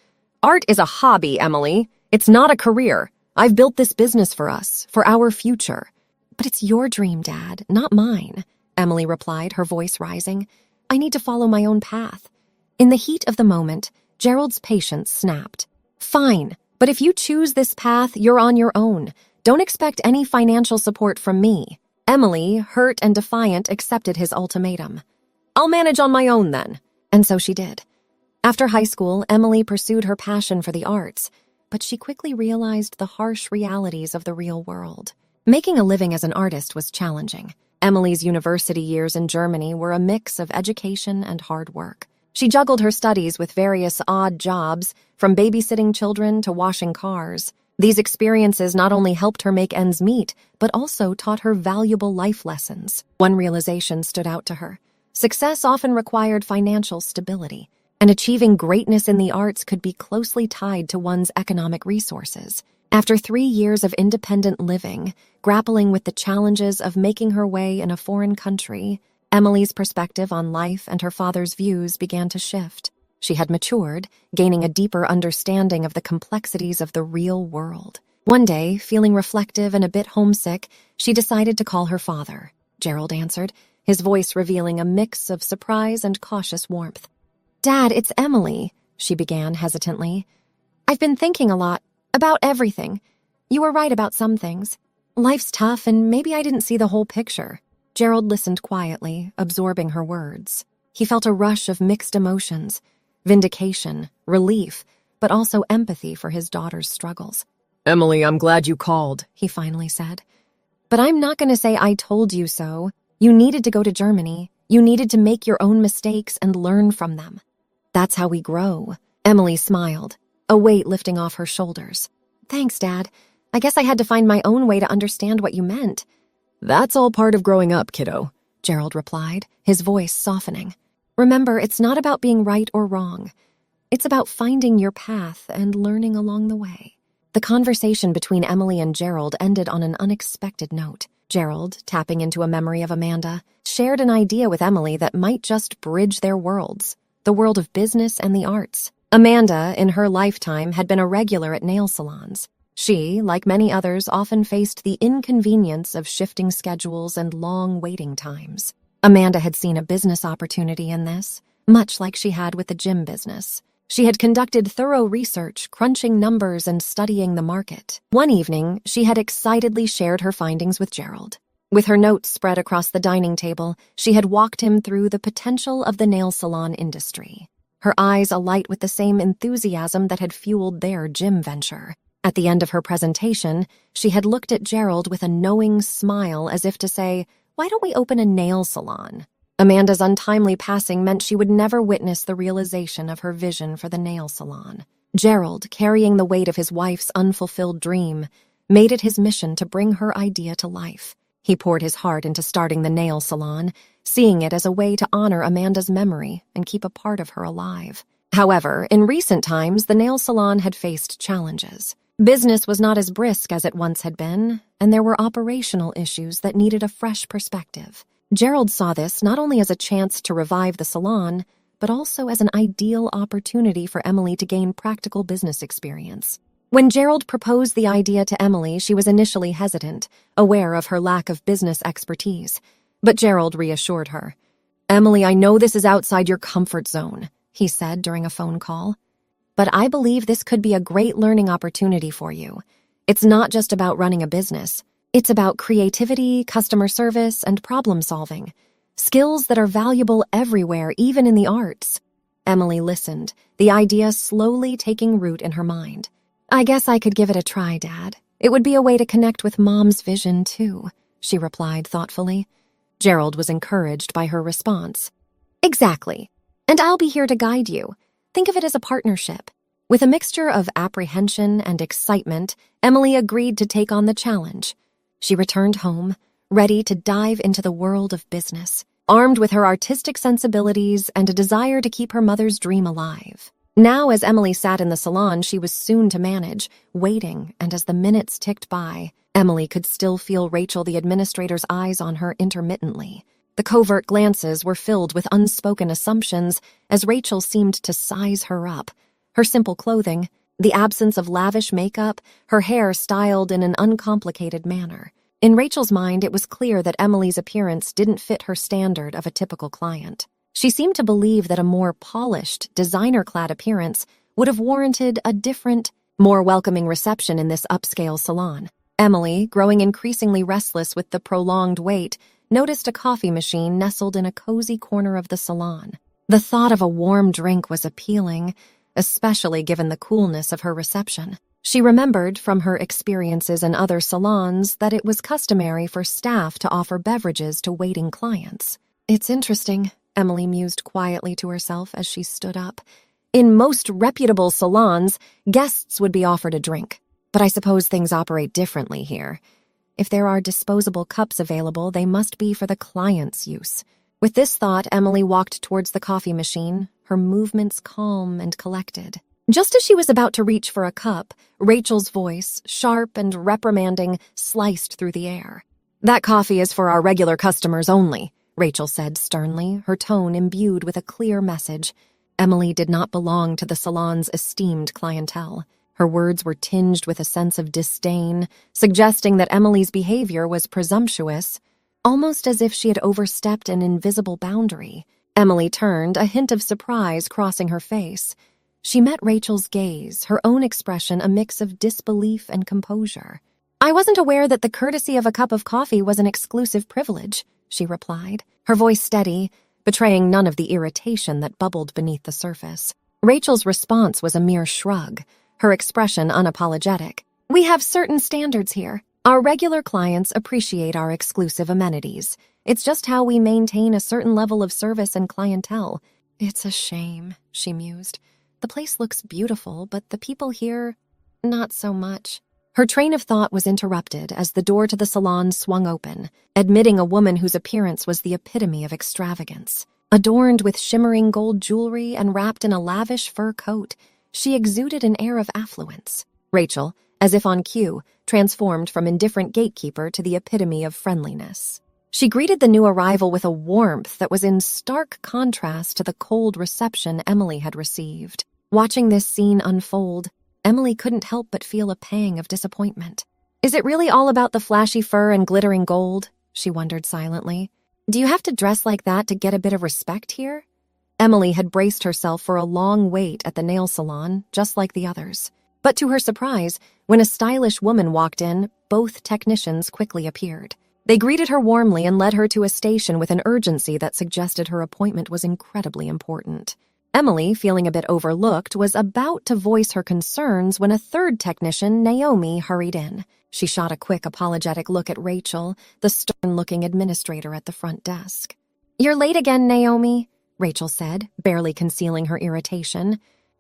"Art is a hobby, Emily. It's not a career. I've built this business for us, for our future." "But it's your dream, Dad, not mine," Emily replied, her voice rising. "I need to follow my own path." In the heat of the moment, Gerald's patience snapped. "Fine, but if you choose this path, you're on your own. Don't expect any financial support from me." Emily, hurt and defiant, accepted his ultimatum. "I'll manage on my own then." And so she did. After high school, Emily pursued her passion for the arts, but she quickly realized the harsh realities of the real world. Making a living as an artist was challenging. Emily's university years in Germany were a mix of education and hard work. She juggled her studies with various odd jobs, from babysitting children to washing cars. These experiences not only helped her make ends meet, but also taught her valuable life lessons. One realization stood out to her. Success often required financial stability. and achieving greatness in the arts could be closely tied to one's economic resources. After 3 years of independent living, grappling with the challenges of making her way in a foreign country, Emily's perspective on life and her father's views began to shift. She had matured, gaining a deeper understanding of the complexities of the real world. One day, feeling reflective and a bit homesick, she decided to call her father. Gerald answered, his voice revealing a mix of surprise and cautious warmth. "Dad, it's Emily," she began hesitantly. "I've been thinking a lot, about everything. You were right about some things. Life's tough, and maybe I didn't see the whole picture." Gerald listened quietly, absorbing her words. He felt a rush of mixed emotions, vindication, relief, but also empathy for his daughter's struggles.
Emily, I'm glad you called.
He finally said. "But I'm not going to say I told you so. You needed to go to Germany. You needed to make your own mistakes and learn from them. That's how we grow." Emily smiled, a weight lifting off her shoulders. "Thanks, Dad. I guess I had to find my own way to understand what you meant."
That's all part of growing up, kiddo,
Gerald replied, his voice softening. "Remember, it's not about being right or wrong. It's about finding your path and learning along the way." The conversation between Emily and Gerald ended on an unexpected note. Gerald, tapping into a memory of Amanda, shared an idea with Emily that might just bridge their worlds, the world of business and the arts. Amanda, in her lifetime, had been a regular at nail salons. She, like many others, often faced the inconvenience of shifting schedules and long waiting times. Amanda had seen a business opportunity in this, much like she had with the gym business. She had conducted thorough research, crunching numbers and studying the market. One evening, she had excitedly shared her findings with Gerald. With her notes spread across the dining table, she had walked him through the potential of the nail salon industry, her eyes alight with the same enthusiasm that had fueled their gym venture. At the end of her presentation, she had looked at Gerald with a knowing smile as if to say, "Why don't we open a nail salon?" Amanda's untimely passing meant she would never witness the realization of her vision for the nail salon. Gerald, carrying the weight of his wife's unfulfilled dream, made it his mission to bring her idea to life. He poured his heart into starting the nail salon, seeing it as a way to honor Amanda's memory and keep a part of her alive. However, in recent times, the nail salon had faced challenges. Business was not as brisk as it once had been, and there were operational issues that needed a fresh perspective. Gerald saw this not only as a chance to revive the salon, but also as an ideal opportunity for Emily to gain practical business experience. When Gerald proposed the idea to Emily, she was initially hesitant, aware of her lack of business expertise. But Gerald reassured her. "Emily, I know this is outside your comfort zone," he said during a phone call. "But I believe this could be a great learning opportunity for you. It's not just about running a business. It's about creativity, customer service, and problem solving. Skills that are valuable everywhere, even in the arts." Emily listened, the idea slowly taking root in her mind. "I guess I could give it a try, Dad. It would be a way to connect with Mom's vision, too," she replied thoughtfully. Gerald was encouraged by her response. "Exactly. And I'll be here to guide you. Think of it as a partnership." With a mixture of apprehension and excitement, Emily agreed to take on the challenge. She returned home, ready to dive into the world of business, armed with her artistic sensibilities and a desire to keep her mother's dream alive. Now, as Emily sat in the salon she was soon to manage, waiting, and as the minutes ticked by, Emily could still feel Rachel the administrator's eyes on her intermittently. The covert glances were filled with unspoken assumptions as Rachel seemed to size her up. Her simple clothing, the absence of lavish makeup, her hair styled in an uncomplicated manner. In Rachel's mind, it was clear that Emily's appearance didn't fit her standard of a typical client. She seemed to believe that a more polished, designer-clad appearance would have warranted a different, more welcoming reception in this upscale salon. Emily, growing increasingly restless with the prolonged wait, noticed a coffee machine nestled in a cozy corner of the salon. The thought of a warm drink was appealing, especially given the coolness of her reception. She remembered from her experiences in other salons that it was customary for staff to offer beverages to waiting clients. "It's interesting," Emily mused quietly to herself as she stood up. "In most reputable salons, guests would be offered a drink. But I suppose things operate differently here. If there are disposable cups available, they must be for the client's use." With this thought, Emily walked towards the coffee machine, her movements calm and collected. Just as she was about to reach for a cup, Rachel's voice, sharp and reprimanding, sliced through the air. "That coffee is for our regular customers only," Rachel said sternly, her tone imbued with a clear message. Emily did not belong to the salon's esteemed clientele. Her words were tinged with a sense of disdain, suggesting that Emily's behavior was presumptuous, almost as if she had overstepped an invisible boundary. Emily turned, a hint of surprise crossing her face. She met Rachel's gaze, her own expression a mix of disbelief and composure. "I wasn't aware that the courtesy of a cup of coffee was an exclusive privilege," she replied, her voice steady, betraying none of the irritation that bubbled beneath the surface. Rachel's response was a mere shrug, her expression unapologetic. "We have certain standards here. Our regular clients appreciate our exclusive amenities. It's just how we maintain a certain level of service and clientele." "It's a shame," she mused. "The place looks beautiful, but the people here, not so much." Her train of thought was interrupted as the door to the salon swung open, admitting a woman whose appearance was the epitome of extravagance. Adorned with shimmering gold jewelry and wrapped in a lavish fur coat, she exuded an air of affluence. Rachel, as if on cue, transformed from indifferent gatekeeper to the epitome of friendliness. She greeted the new arrival with a warmth that was in stark contrast to the cold reception Emily had received. Watching this scene unfold, Emily couldn't help but feel a pang of disappointment. "Is it really all about the flashy fur and glittering gold?" she wondered silently. "Do you have to dress like that to get a bit of respect here?" Emily had braced herself for a long wait at the nail salon, just like the others. But to her surprise, when a stylish woman walked in, both technicians quickly appeared. They greeted her warmly and led her to a station with an urgency that suggested her appointment was incredibly important. Emily, feeling a bit overlooked, was about to voice her concerns when a third technician, Naomi, hurried in. She shot a quick, apologetic look at Rachel, the stern-looking administrator at the front desk. "You're late again, Naomi," Rachel said, barely concealing her irritation.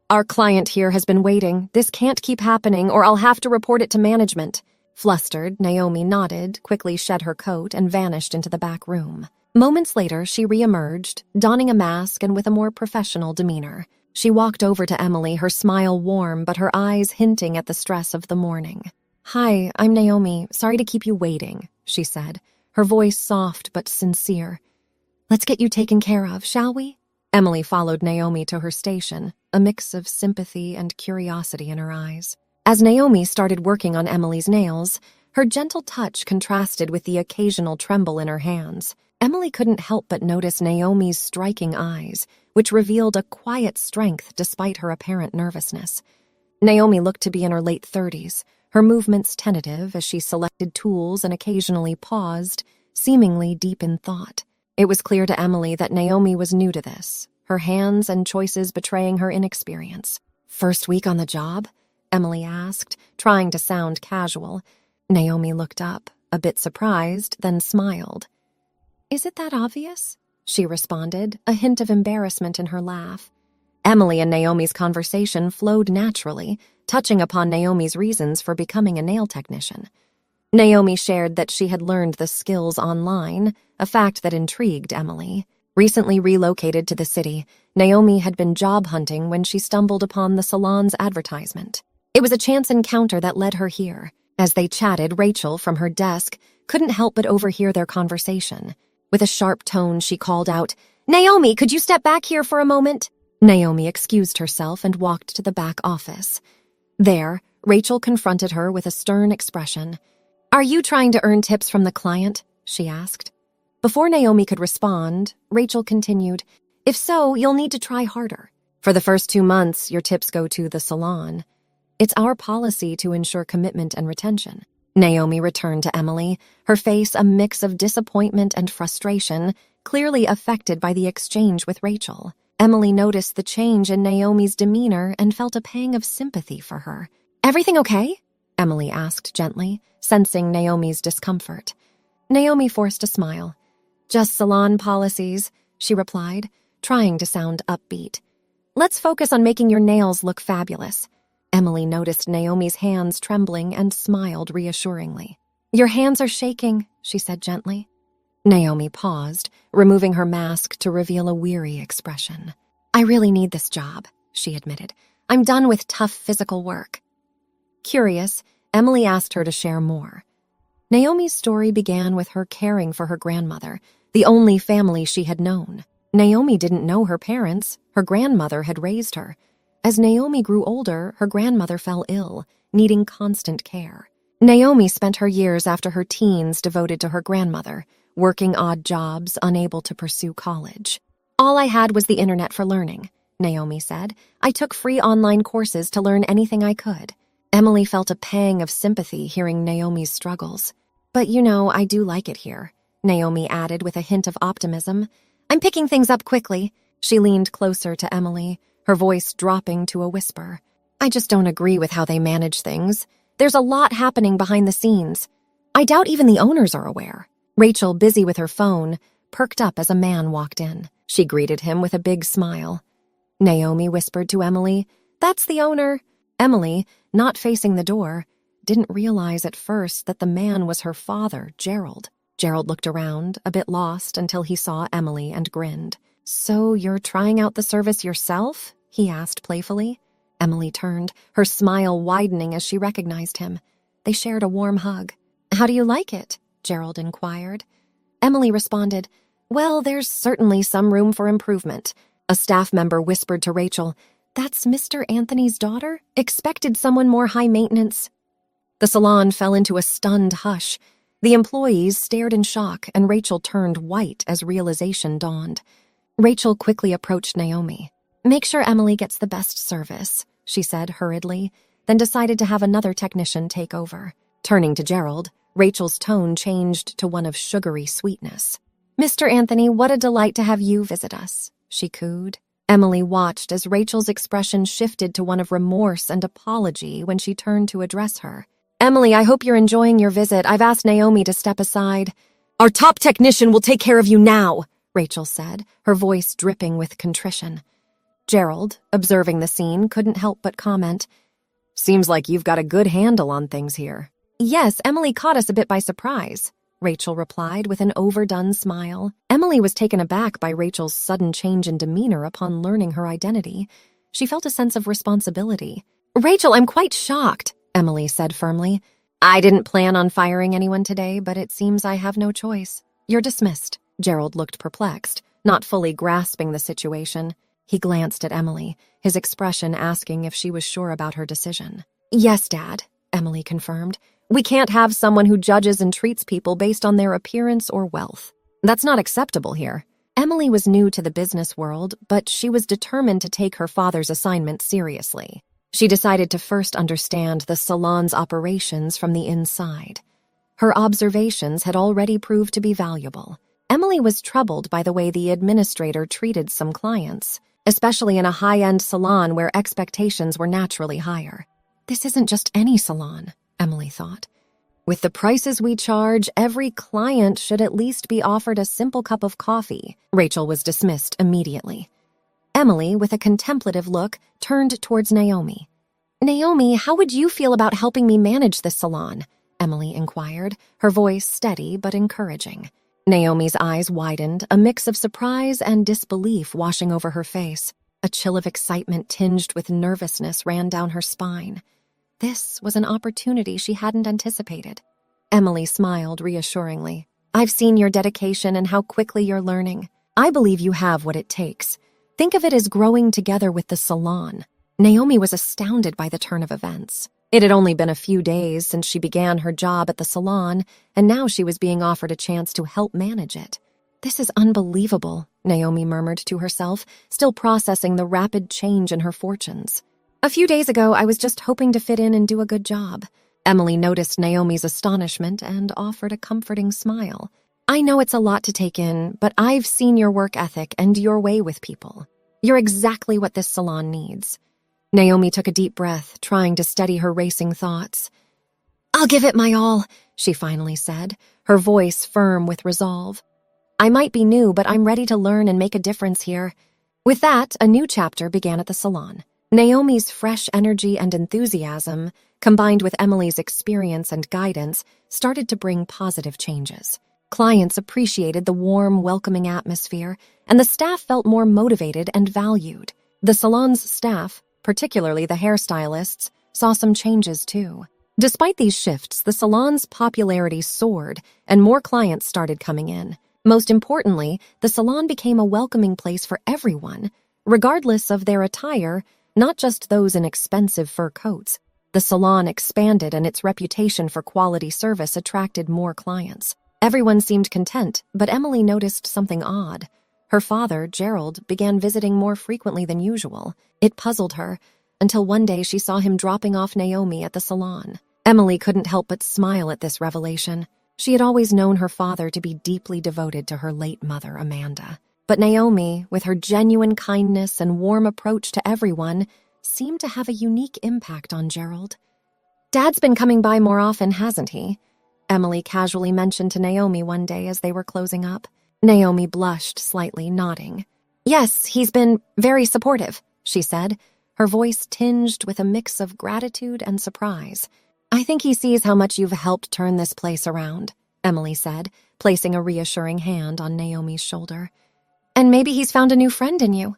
"Our client here has been waiting. This can't keep happening, or I'll have to report it to management." Flustered, Naomi nodded, quickly shed her coat, and vanished into the back room. Moments later, she re-emerged, donning a mask and with a more professional demeanor. She walked over to Emily, her smile warm but her eyes hinting at the stress of the morning. "Hi, I'm Naomi. Sorry to keep you waiting," she said, her voice soft but sincere. "Let's get you taken care of, shall we?" Emily followed Naomi to her station, a mix of sympathy and curiosity in her eyes. As Naomi started working on Emily's nails, her gentle touch contrasted with the occasional tremble in her hands. Emily couldn't help but notice Naomi's striking eyes, which revealed a quiet strength despite her apparent nervousness. Naomi looked to be in her late 30s, her movements tentative as she selected tools and occasionally paused, seemingly deep in thought. It was clear to Emily that Naomi was new to this, her hands and choices betraying her inexperience. "First week on the job?" Emily asked, trying to sound casual. Naomi looked up, a bit surprised, then smiled. "Is it that obvious?" she responded, a hint of embarrassment in her laugh. Emily and Naomi's conversation flowed naturally, touching upon Naomi's reasons for becoming a nail technician. Naomi shared that she had learned the skills online, a fact that intrigued Emily. Recently relocated to the city, Naomi had been job hunting when she stumbled upon the salon's advertisement. It was a chance encounter that led her here. As they chatted, Rachel, from her desk, couldn't help but overhear their conversation. With a sharp tone, she called out, "Naomi, could you step back here for a moment?" Naomi excused herself and walked to the back office. There, Rachel confronted her with a stern expression. "Are you trying to earn tips from the client?" she asked. Before Naomi could respond, Rachel continued, "If so, you'll need to try harder. For the first 2 months, your tips go to the salon. It's our policy to ensure commitment and retention." Naomi returned to Emily, her face a mix of disappointment and frustration, clearly affected by the exchange with Rachel. Emily noticed the change in Naomi's demeanor and felt a pang of sympathy for her. "Everything okay?" Emily asked gently, sensing Naomi's discomfort. Naomi forced a smile. "Just salon policies," she replied, trying to sound upbeat. "Let's focus on making your nails look fabulous." Emily noticed Naomi's hands trembling and smiled reassuringly. "Your hands are shaking," she said gently. Naomi paused, removing her mask to reveal a weary expression. I really need this job, she admitted. I'm done with tough physical work. Curious, Emily asked her to share more. Naomi's story began with her caring for her grandmother, the only family she had known. Naomi didn't know her parents. Her grandmother had raised her. As Naomi grew older, her grandmother fell ill, needing constant care. Naomi spent her years after her teens devoted to her grandmother, working odd jobs, unable to pursue college. All I had was the internet for learning, Naomi said. I took free online courses to learn anything I could. Emily felt a pang of sympathy hearing Naomi's struggles. But I do like it here, Naomi added with a hint of optimism. I'm picking things up quickly. She leaned closer to Emily, her voice dropping to a whisper. I just don't agree with how they manage things. There's a lot happening behind the scenes. I doubt even the owners are aware. Rachel, busy with her phone, perked up as a man walked in. She greeted him with a big smile. Naomi whispered to Emily, That's the owner. Emily, not facing the door, didn't realize at first that the man was her father, Gerald. Gerald looked around, a bit lost, until he saw Emily and grinned. So you're trying out the service yourself? He asked playfully. Emily turned, her smile widening as she recognized him. They shared a warm hug. How do you like it? Gerald inquired. Emily responded, Well, there's certainly some room for improvement. A staff member whispered to Rachel, That's Mr. Anthony's daughter? Expected someone more high maintenance. The salon fell into a stunned hush. The employees stared in shock, and Rachel turned white as realization dawned. Rachel quickly approached Naomi. Make sure Emily gets the best service, she said hurriedly, then decided to have another technician take over. Turning to Gerald, Rachel's tone changed to one of sugary sweetness. Mr. Anthony, what a delight to have you visit us, she cooed. Emily watched as Rachel's expression shifted to one of remorse and apology when she turned to address her. Emily, I hope you're enjoying your visit. I've asked Naomi to step aside. Our top technician will take care of you now, Rachel said, her voice dripping with contrition. Gerald, observing the scene, couldn't help but comment, Seems like you've got a good handle on things here. Yes, Emily caught us a bit by surprise, Rachel replied with an overdone smile. Emily was taken aback by Rachel's sudden change in demeanor upon learning her identity. She felt a sense of responsibility. Rachel, I'm quite shocked, Emily said firmly. I didn't plan on firing anyone today, but it seems I have no choice. You're dismissed. Gerald looked perplexed, not fully grasping the situation. He glanced at Emily, his expression asking if she was sure about her decision. Yes, Dad, Emily confirmed. We can't have someone who judges and treats people based on their appearance or wealth. That's not acceptable here. Emily was new to the business world, but she was determined to take her father's assignment seriously. She decided to first understand the salon's operations from the inside. Her observations had already proved to be valuable. Emily was troubled by the way the administrator treated some clients, especially in a high-end salon where expectations were naturally higher. This isn't just any salon, Emily thought. With the prices we charge, every client should at least be offered a simple cup of coffee. Rachel was dismissed immediately. Emily, with a contemplative look, turned towards Naomi. Naomi, how would you feel about helping me manage this salon? Emily inquired, her voice steady but encouraging. Naomi's eyes widened, a mix of surprise and disbelief washing over her face. A chill of excitement tinged with nervousness ran down her spine. This was an opportunity she hadn't anticipated. Emily smiled reassuringly. I've seen your dedication and how quickly you're learning. I believe you have what it takes. Think of it as growing together with the salon. Naomi was astounded by the turn of events. It had only been a few days since she began her job at the salon, and now she was being offered a chance to help manage it. This is unbelievable, Naomi murmured to herself, still processing the rapid change in her fortunes. A few days ago, I was just hoping to fit in and do a good job. Emily noticed Naomi's astonishment and offered a comforting smile. I know it's a lot to take in, but I've seen your work ethic and your way with people. You're exactly what this salon needs. Naomi took a deep breath, trying to steady her racing thoughts. I'll give it my all, she finally said, her voice firm with resolve. I might be new, but I'm ready to learn and make a difference here. With that, a new chapter began at the salon. Naomi's fresh energy and enthusiasm, combined with Emily's experience and guidance, started to bring positive changes. Clients appreciated the warm, welcoming atmosphere, and the staff felt more motivated and valued. The salon's staff, particularly the hairstylists, saw some changes too. Despite these shifts, the salon's popularity soared and more clients started coming in. Most importantly, the salon became a welcoming place for everyone, regardless of their attire, not just those in expensive fur coats. The salon expanded and its reputation for quality service attracted more clients. Everyone seemed content, but Emily noticed something odd. Her father, Gerald, began visiting more frequently than usual. It puzzled her, until one day she saw him dropping off Naomi at the salon. Emily couldn't help but smile at this revelation. She had always known her father to be deeply devoted to her late mother, Amanda. But Naomi, with her genuine kindness and warm approach to everyone, seemed to have a unique impact on Gerald. "Dad's been coming by more often, hasn't he?" Emily casually mentioned to Naomi one day as they were closing up. Naomi blushed slightly, nodding. "Yes, he's been very supportive," she said, her voice tinged with a mix of gratitude and surprise. "I think he sees how much you've helped turn this place around," Emily said, placing a reassuring hand on Naomi's shoulder. "And maybe he's found a new friend in you."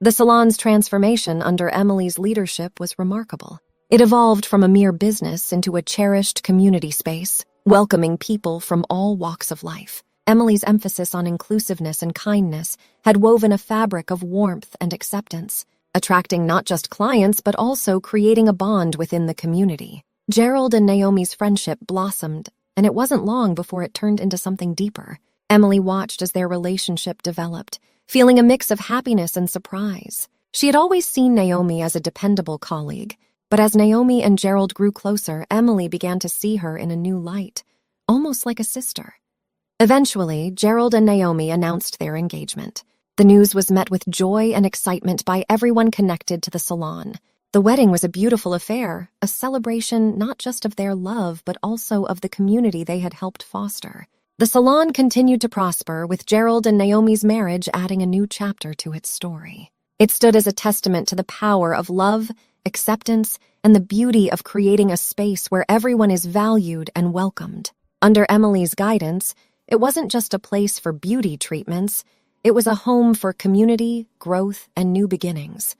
The salon's transformation under Emily's leadership was remarkable. It evolved from a mere business into a cherished community space, welcoming people from all walks of life. Emily's emphasis on inclusiveness and kindness had woven a fabric of warmth and acceptance, attracting not just clients but also creating a bond within the community. Gerald and Naomi's friendship blossomed, and it wasn't long before it turned into something deeper. Emily watched as their relationship developed, feeling a mix of happiness and surprise. She had always seen Naomi as a dependable colleague, but as Naomi and Gerald grew closer, Emily began to see her in a new light, almost like a sister. Eventually, Gerald and Naomi announced their engagement. The news was met with joy and excitement by everyone connected to the salon. The wedding was a beautiful affair, a celebration not just of their love but also of the community they had helped foster. The salon continued to prosper, with Gerald and Naomi's marriage adding a new chapter to its story. It stood as a testament to the power of love, acceptance, and the beauty of creating a space where everyone is valued and welcomed. Under Emily's guidance, it wasn't just a place for beauty treatments, it was a home for community, growth, and new beginnings.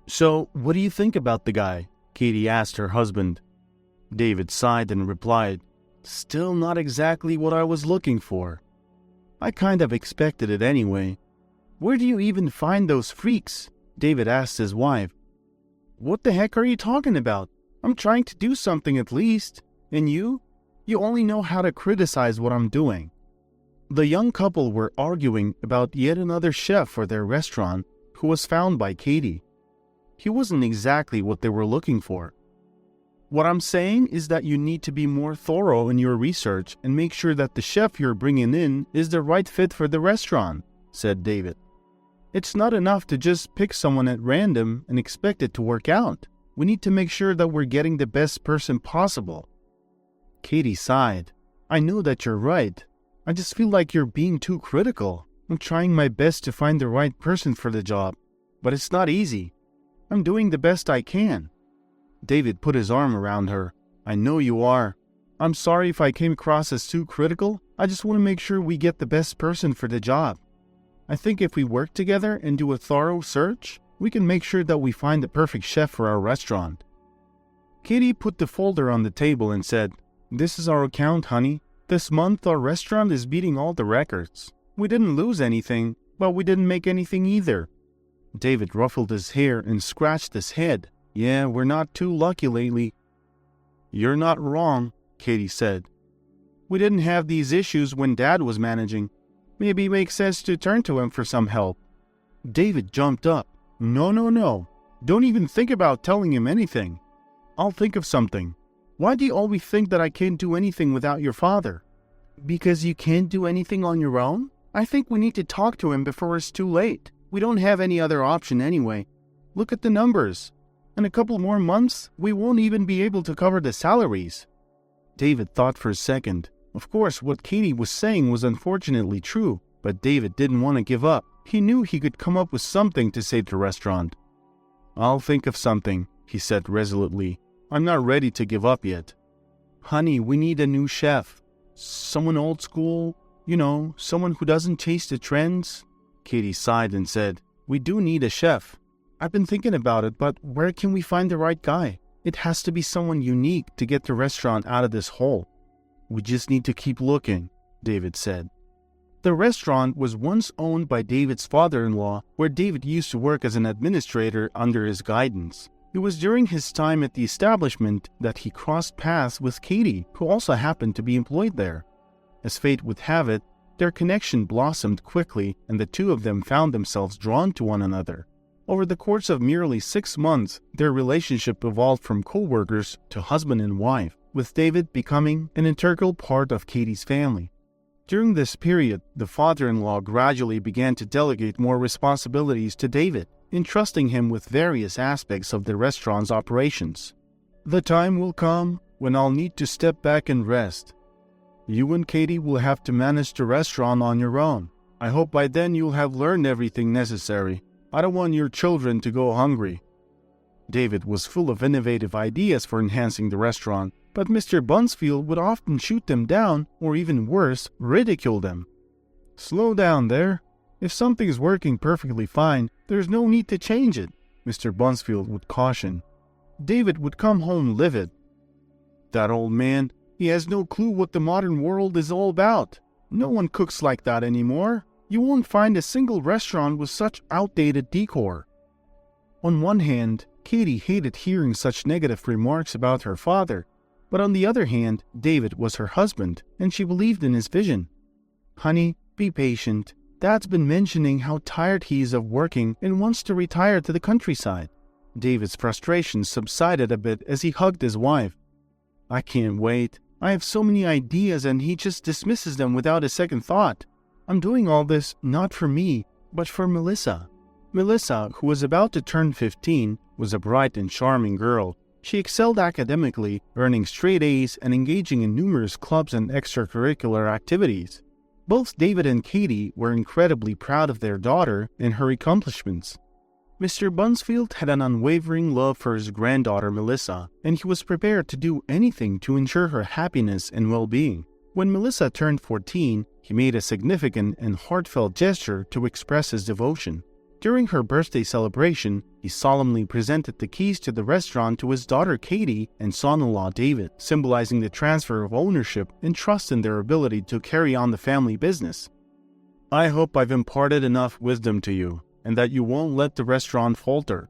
So, what do you think about the guy? Katie asked her husband. David sighed and replied, "Still not exactly what I was looking for. I kind of expected it anyway." "Where do you even find those freaks?" David asked his wife. "What the heck are you talking about? I'm trying to do something at least. And you? You only know how to criticize what I'm doing." The young couple were arguing about yet another chef for their restaurant who was found by Katie. He wasn't exactly what they were looking for. "What I'm saying is that you need to be more thorough in your research and make sure that the chef you're bringing in is the right fit for the restaurant," said David. "It's not enough to just pick someone at random and expect it to work out. We need to make sure that we're getting the best person possible." Katie sighed. "I know that you're right. I just feel like you're being too critical. I'm trying my best to find the right person for the job, but it's not easy. I'm doing the best I can." David put his arm around her. "I know you are. I'm sorry if I came across as too critical. I just want to make sure we get the best person for the job. I think if we work together and do a thorough search, we can make sure that we find the perfect chef for our restaurant." Katie put the folder on the table and said, "This is our account, honey. This month our restaurant is beating all the records. We didn't lose anything, but we didn't make anything either." David ruffled his hair and scratched his head. "Yeah, we're not too lucky lately." "You're not wrong," Katie said. "We didn't have these issues when Dad was managing. Maybe it makes sense to turn to him for some help." David jumped up. No. Don't even think about telling him anything. I'll think of something. Why do you always think that I can't do anything without your father?" "Because you can't do anything on your own? I think we need to talk to him before it's too late. We don't have any other option anyway. Look at the numbers. In a couple more months, we won't even be able to cover the salaries." David thought for a second. Of course, what Katie was saying was unfortunately true, but David didn't want to give up. He knew he could come up with something to save the restaurant. "I'll think of something," he said resolutely. "I'm not ready to give up yet." "Honey, we need a new chef. Someone old school, someone who doesn't chase the trends." Katie sighed and said, "We do need a chef. I've been thinking about it, but where can we find the right guy? It has to be someone unique to get the restaurant out of this hole." "We just need to keep looking," David said. The restaurant was once owned by David's father-in-law, where David used to work as an administrator under his guidance. It was during his time at the establishment that he crossed paths with Katie, who also happened to be employed there. As fate would have it, their connection blossomed quickly, and the two of them found themselves drawn to one another. Over the course of merely 6 months, their relationship evolved from co-workers to husband and wife, with David becoming an integral part of Katie's family. During this period, the father-in-law gradually began to delegate more responsibilities to David, entrusting him with various aspects of the restaurant's operations. "The time will come when I'll need to step back and rest. You and Katie will have to manage the restaurant on your own. I hope by then you'll have learned everything necessary. I don't want your children to go hungry." David was full of innovative ideas for enhancing the restaurant, but Mr. Bunsfield would often shoot them down, or even worse, ridicule them. "Slow down there. If something's working perfectly fine, there's no need to change it," Mr. Bunsfield would caution. David would come home livid. "That old man, he has no clue what the modern world is all about. No one cooks like that anymore. You won't find a single restaurant with such outdated decor." On one hand, Katie hated hearing such negative remarks about her father, but on the other hand, David was her husband, and she believed in his vision. "Honey, be patient. Dad's been mentioning how tired he is of working and wants to retire to the countryside." David's frustration subsided a bit as he hugged his wife. "I can't wait. I have so many ideas and he just dismisses them without a second thought. I'm doing all this not for me, but for Melissa." Melissa, who was about to turn 15, was a bright and charming girl. She excelled academically, earning straight A's and engaging in numerous clubs and extracurricular activities. Both David and Katie were incredibly proud of their daughter and her accomplishments. Mr. Bunsfield had an unwavering love for his granddaughter Melissa, and he was prepared to do anything to ensure her happiness and well-being. When Melissa turned 14, he made a significant and heartfelt gesture to express his devotion. During her birthday celebration, he solemnly presented the keys to the restaurant to his daughter Katie and son-in-law David, symbolizing the transfer of ownership and trust in their ability to carry on the family business. "I hope I've imparted enough wisdom to you, and that you won't let the restaurant falter.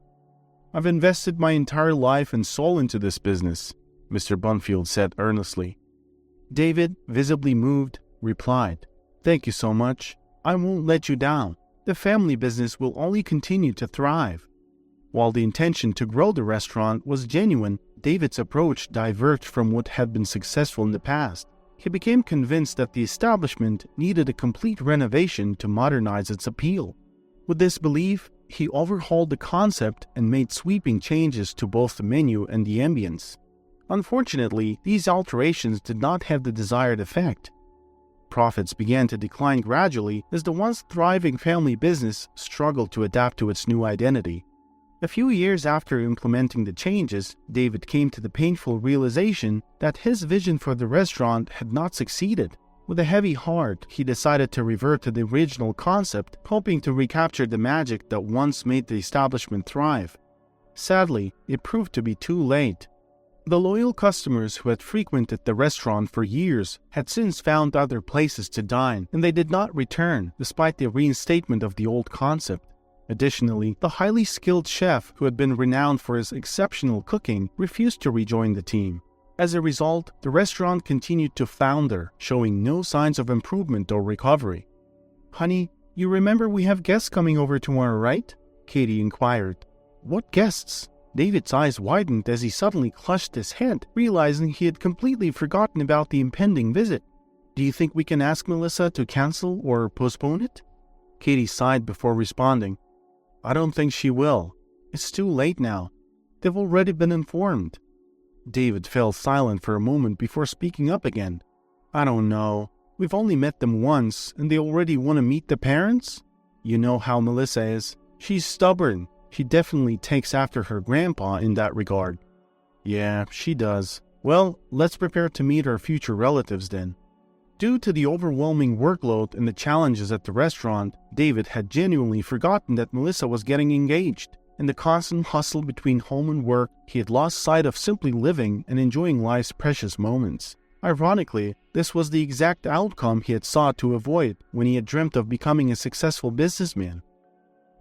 I've invested my entire life and soul into this business," Mr. Bunfield said earnestly. David, visibly moved, replied, "Thank you so much. I won't let you down. The family business will only continue to thrive." While the intention to grow the restaurant was genuine, David's approach diverged from what had been successful in the past. He became convinced that the establishment needed a complete renovation to modernize its appeal. With this belief, he overhauled the concept and made sweeping changes to both the menu and the ambience. Unfortunately, these alterations did not have the desired effect. Profits began to decline gradually as the once thriving family business struggled to adapt to its new identity. A few years after implementing the changes, David came to the painful realization that his vision for the restaurant had not succeeded. With a heavy heart, he decided to revert to the original concept, hoping to recapture the magic that once made the establishment thrive. Sadly, it proved to be too late. The loyal customers who had frequented the restaurant for years had since found other places to dine, and they did not return despite the reinstatement of the old concept. Additionally, the highly skilled chef who had been renowned for his exceptional cooking refused to rejoin the team. As a result, the restaurant continued to flounder, showing no signs of improvement or recovery. "Honey, you remember we have guests coming over tomorrow, right?" Katie inquired. "What guests?" David's eyes widened as he suddenly clutched his head, realizing he had completely forgotten about the impending visit. "Do you think we can ask Melissa to cancel or postpone it?" Katie sighed before responding. "I don't think she will. It's too late now. They've already been informed." David fell silent for a moment before speaking up again. "I don't know. We've only met them once, and they already want to meet the parents? You know how Melissa is. She's stubborn. She definitely takes after her grandpa in that regard." "Yeah, she does. Well, let's prepare to meet our future relatives then." Due to the overwhelming workload and the challenges at the restaurant, David had genuinely forgotten that Melissa was getting engaged. In the constant hustle between home and work, he had lost sight of simply living and enjoying life's precious moments. Ironically, this was the exact outcome he had sought to avoid when he had dreamt of becoming a successful businessman.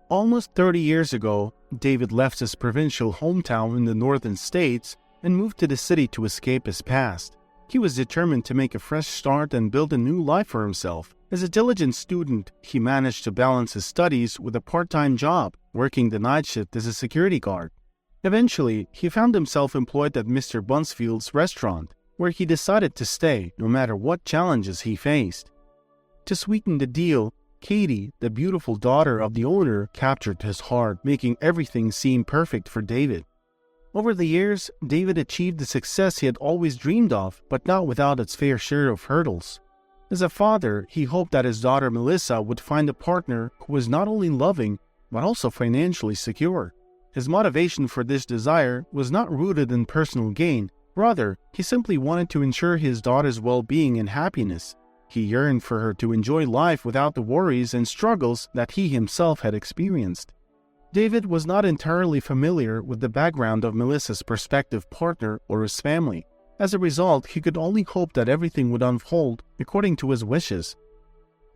Almost 30 years ago, David left his provincial hometown in the northern states and moved to the city to escape his past. He was determined to make a fresh start and build a new life for himself. As a diligent student, he managed to balance his studies with a part-time job, working the night shift as a security guard. Eventually, he found himself employed at Mr. Bunfield's restaurant, where he decided to stay no matter what challenges he faced. To sweeten the deal, Katie, the beautiful daughter of the owner, captured his heart, making everything seem perfect for David. Over the years, David achieved the success he had always dreamed of, but not without its fair share of hurdles. As a father, he hoped that his daughter Melissa would find a partner who was not only loving, but also financially secure. His motivation for this desire was not rooted in personal gain. Rather, he simply wanted to ensure his daughter's well-being and happiness. He yearned for her to enjoy life without the worries and struggles that he himself had experienced. David was not entirely familiar with the background of Melissa's prospective partner or his family. As a result, he could only hope that everything would unfold according to his wishes.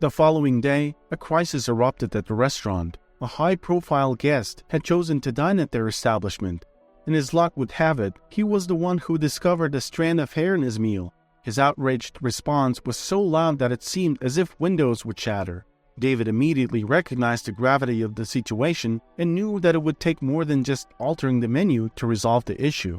The following day, a crisis erupted at the restaurant. A high-profile guest had chosen to dine at their establishment, and as luck would have it, he was the one who discovered a strand of hair in his meal. His outraged response was so loud that it seemed as if windows would shatter. David immediately recognized the gravity of the situation and knew that it would take more than just altering the menu to resolve the issue.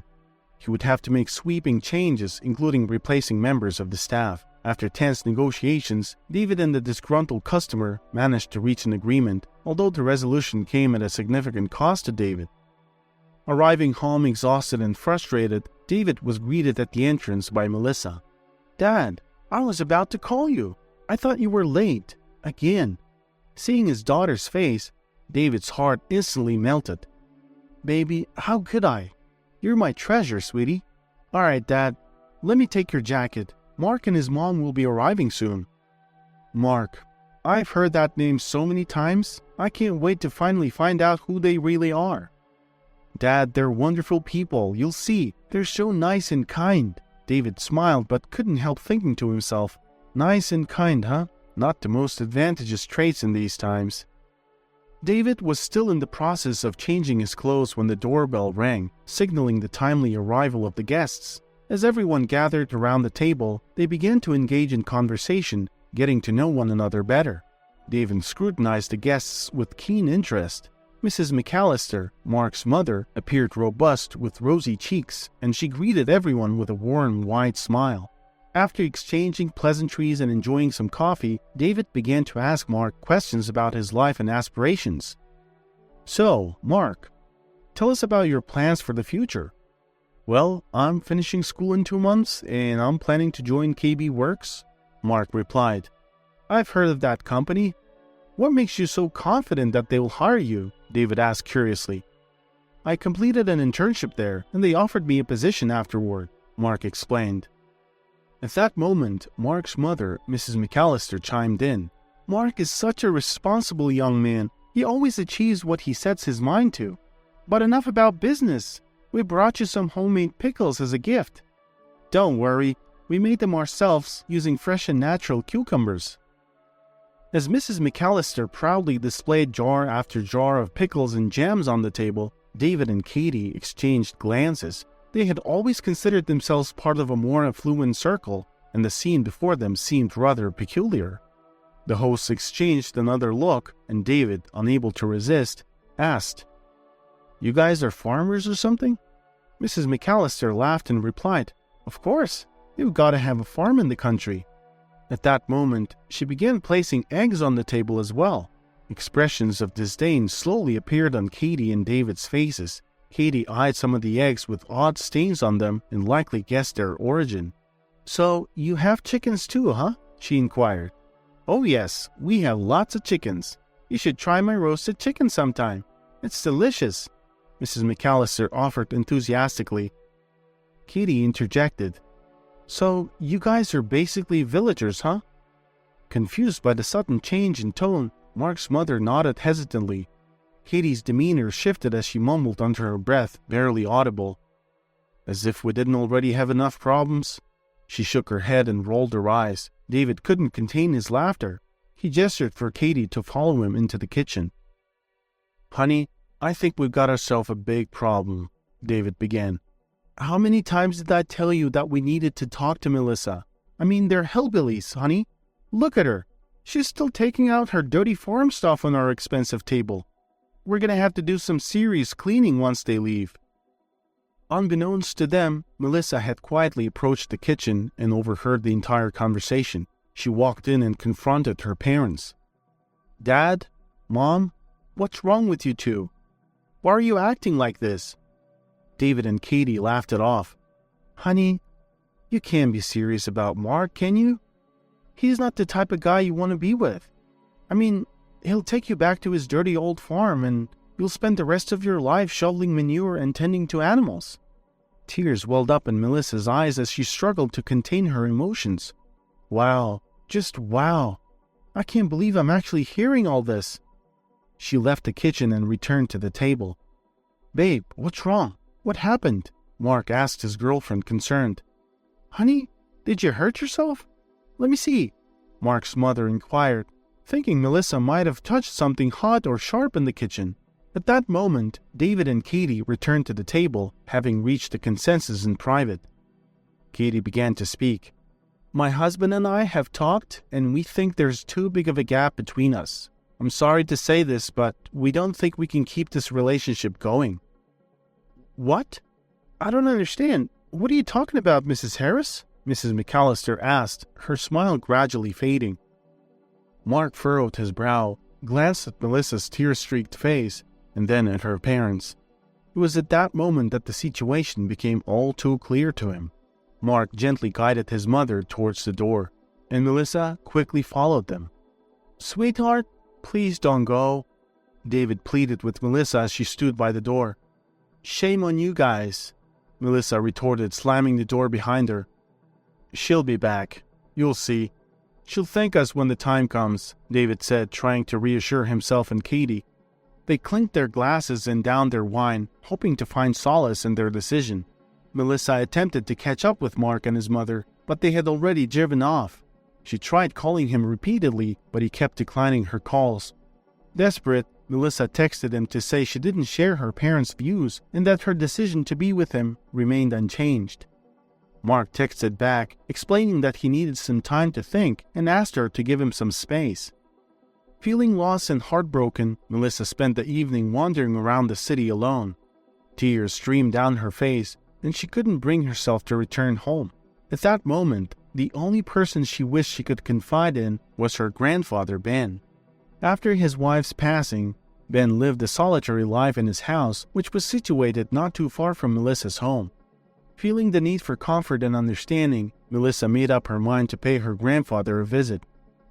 He would have to make sweeping changes, including replacing members of the staff. After tense negotiations, David and the disgruntled customer managed to reach an agreement, although the resolution came at a significant cost to David. Arriving home exhausted and frustrated, David was greeted at the entrance by Melissa. "Dad, I was about to call you. I thought you were late. Again." Seeing his daughter's face, David's heart instantly melted. "Baby, how could I? You're my treasure, sweetie. All right, Dad, let me take your jacket. Mark and his mom will be arriving soon." "Mark. I've heard that name so many times. I can't wait to finally find out who they really are. Dad, they're wonderful people. You'll see. They're so nice and kind. David smiled but couldn't help thinking to himself, nice and kind, huh? Not the most advantageous traits in these times. David was still in the process of changing his clothes when the doorbell rang, signaling the timely arrival of the guests. As everyone gathered around the table, they began to engage in conversation, getting to know one another better. David scrutinized the guests with keen interest. Mrs. McAllister, Mark's mother, appeared robust with rosy cheeks, and she greeted everyone with a warm, wide smile. After exchanging pleasantries and enjoying some coffee, David began to ask Mark questions about his life and aspirations. So, Mark, tell us about your plans for the future. Well, I'm finishing school in 2 months, and I'm planning to join KB Works, Mark replied. I've heard of that company. What makes you so confident that they will hire you? David asked curiously. I completed an internship there, and they offered me a position afterward, Mark explained. At that moment, Mark's mother, Mrs. McAllister, chimed in. Mark is such a responsible young man. He always achieves what he sets his mind to. But enough about business. We brought you some homemade pickles as a gift. Don't worry, we made them ourselves using fresh and natural cucumbers. As Mrs. McAllister proudly displayed jar after jar of pickles and jams on the table, David and Katie exchanged glances. They had always considered themselves part of a more affluent circle, and the scene before them seemed rather peculiar. The hosts exchanged another look, and David, unable to resist, asked, You guys are farmers or something? Mrs. McAllister laughed and replied, Of course, you've got to have a farm in the country. At that moment, she began placing eggs on the table as well. Expressions of disdain slowly appeared on Katie and David's faces. Katie eyed some of the eggs with odd stains on them and likely guessed their origin. So, you have chickens too, huh? She inquired. Oh yes, we have lots of chickens. You should try my roasted chicken sometime. It's delicious, Mrs. McAllister offered enthusiastically. Katie interjected. So, you guys are basically villagers, huh? Confused by the sudden change in tone, Mark's mother nodded hesitantly. Katie's demeanor shifted as she mumbled under her breath, barely audible. As if we didn't already have enough problems? She shook her head and rolled her eyes. David couldn't contain his laughter. He gestured for Katie to follow him into the kitchen. Honey, I think we've got ourselves a big problem, David began. How many times did I tell you that we needed to talk to Melissa? I mean, they're hillbillies, honey. Look at her. She's still taking out her dirty farm stuff on our expensive table. We're gonna have to do some serious cleaning once they leave. Unbeknownst to them, Melissa had quietly approached the kitchen and overheard the entire conversation. She walked in and confronted her parents. Dad? Mom? What's wrong with you two? Why are you acting like this? David and Katie laughed it off. Honey, you can't be serious about Mark, can you? He's not the type of guy you want to be with. I mean, he'll take you back to his dirty old farm and you'll spend the rest of your life shoveling manure and tending to animals. Tears welled up in Melissa's eyes as she struggled to contain her emotions. Wow, just wow. I can't believe I'm actually hearing all this. She left the kitchen and returned to the table. Babe, what's wrong? What happened? Mark asked his girlfriend, concerned. Honey, did you hurt yourself? Let me see, Mark's mother inquired, thinking Melissa might have touched something hot or sharp in the kitchen. At that moment, David and Katie returned to the table, having reached a consensus in private. Katie began to speak. My husband and I have talked, and we think there's too big of a gap between us. I'm sorry to say this, but we don't think we can keep this relationship going. What? I don't understand. What are you talking about, Mrs. Harris? Mrs. McAllister asked, her smile gradually fading. Mark furrowed his brow, glanced at Melissa's tear-streaked face, and then at her parents. It was at that moment that the situation became all too clear to him. Mark gently guided his mother towards the door, and Melissa quickly followed them. Sweetheart, please don't go, David pleaded with Melissa as she stood by the door. Shame on you guys, Melissa retorted, slamming the door behind her. She'll be back. You'll see, She'll thank us when the time comes, David said, trying to reassure himself and Katie. They clinked their glasses and downed their wine, hoping to find solace in their decision. Melissa attempted to catch up with Mark and his mother, but they had already driven off. She tried calling him repeatedly, but he kept declining her calls. Desperate, Melissa texted him to say she didn't share her parents' views and that her decision to be with him remained unchanged. Mark texted back, explaining that he needed some time to think and asked her to give him some space. Feeling lost and heartbroken, Melissa spent the evening wandering around the city alone. Tears streamed down her face, and she couldn't bring herself to return home. At that moment, the only person she wished she could confide in was her grandfather, Ben. After his wife's passing, Ben lived a solitary life in his house, which was situated not too far from Melissa's home. Feeling the need for comfort and understanding, Melissa made up her mind to pay her grandfather a visit.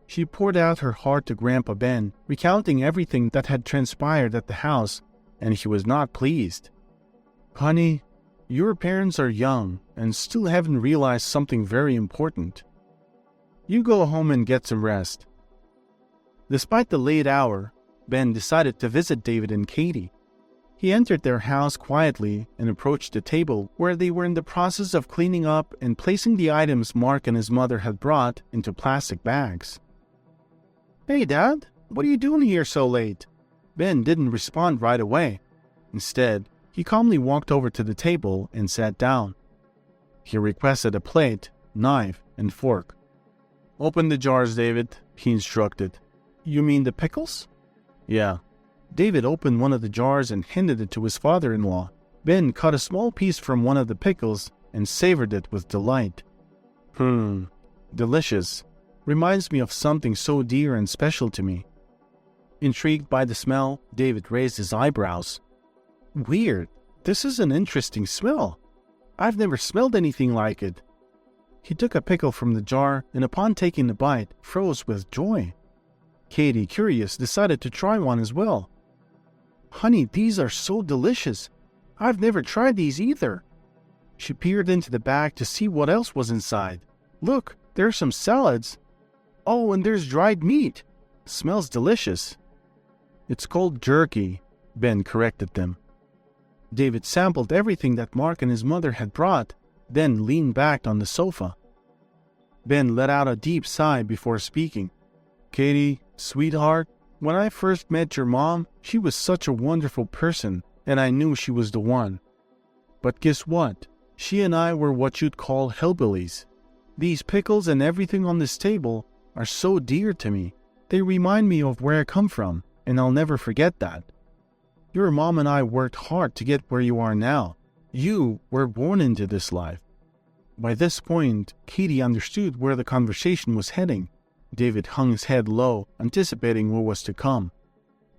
She poured out her heart to Grandpa Ben, recounting everything that had transpired at the house, and he was not pleased. "Honey, your parents are young and still haven't realized something very important. You go home and get some rest." Despite the late hour, Ben decided to visit David and Katie. He entered their house quietly and approached the table where they were in the process of cleaning up and placing the items Mark and his mother had brought into plastic bags. "Hey, Dad, what are you doing here so late?" Ben didn't respond right away. Instead, he calmly walked over to the table and sat down. He requested a plate, knife, and fork. "Open the jars, David," he instructed. "You mean the pickles?" "Yeah." David opened one of the jars and handed it to his father-in-law. Ben cut a small piece from one of the pickles and savored it with delight. Delicious. Reminds me of something so dear and special to me." Intrigued by the smell, David raised his eyebrows. "Weird. This is an interesting smell. I've never smelled anything like it." He took a pickle from the jar and upon taking a bite, froze with joy. Katie, curious, decided to try one as well. "Honey, these are so delicious. I've never tried these either." She peered into the bag to see what else was inside. "Look, there's some salads. Oh, and there's dried meat. Smells delicious." "It's called jerky," Ben corrected them. David sampled everything that Mark and his mother had brought, then leaned back on the sofa. Ben let out a deep sigh before speaking. "Katie, sweetheart, when I first met your mom, she was such a wonderful person, and I knew she was the one. But guess what? She and I were what you'd call hillbillies. These pickles and everything on this table are so dear to me. They remind me of where I come from, and I'll never forget that. Your mom and I worked hard to get where you are now. You were born into this life." By this point, Katie understood where the conversation was heading. David hung his head low, anticipating what was to come.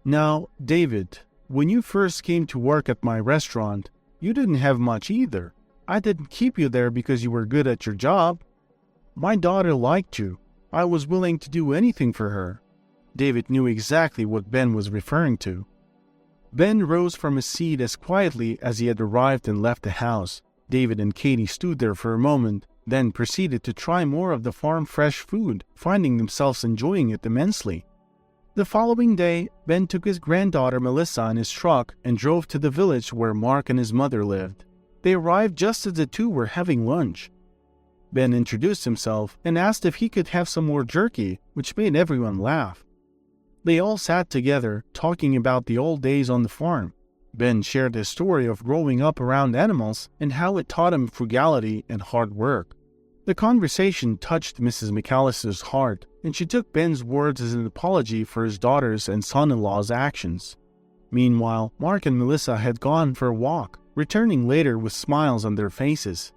"Now, David, when you first came to work at my restaurant, you didn't have much either. I didn't keep you there because you were good at your job. My daughter liked you. I was willing to do anything for her." David knew exactly what Ben was referring to. Ben rose from his seat as quietly as he had arrived and left the house. David and Katie stood there for a moment, then proceeded to try more of the farm-fresh food, finding themselves enjoying it immensely. The following day, Ben took his granddaughter Melissa in his truck and drove to the village where Mark and his mother lived. They arrived just as the two were having lunch. Ben introduced himself and asked if he could have some more jerky, which made everyone laugh. They all sat together, talking about the old days on the farm. Ben shared his story of growing up around animals and how it taught him frugality and hard work. The conversation touched Mrs. McAllister's heart, and she took Ben's words as an apology for his daughter's and son-in-law's actions. Meanwhile, Mark and Melissa had gone for a walk, returning later with smiles on their faces.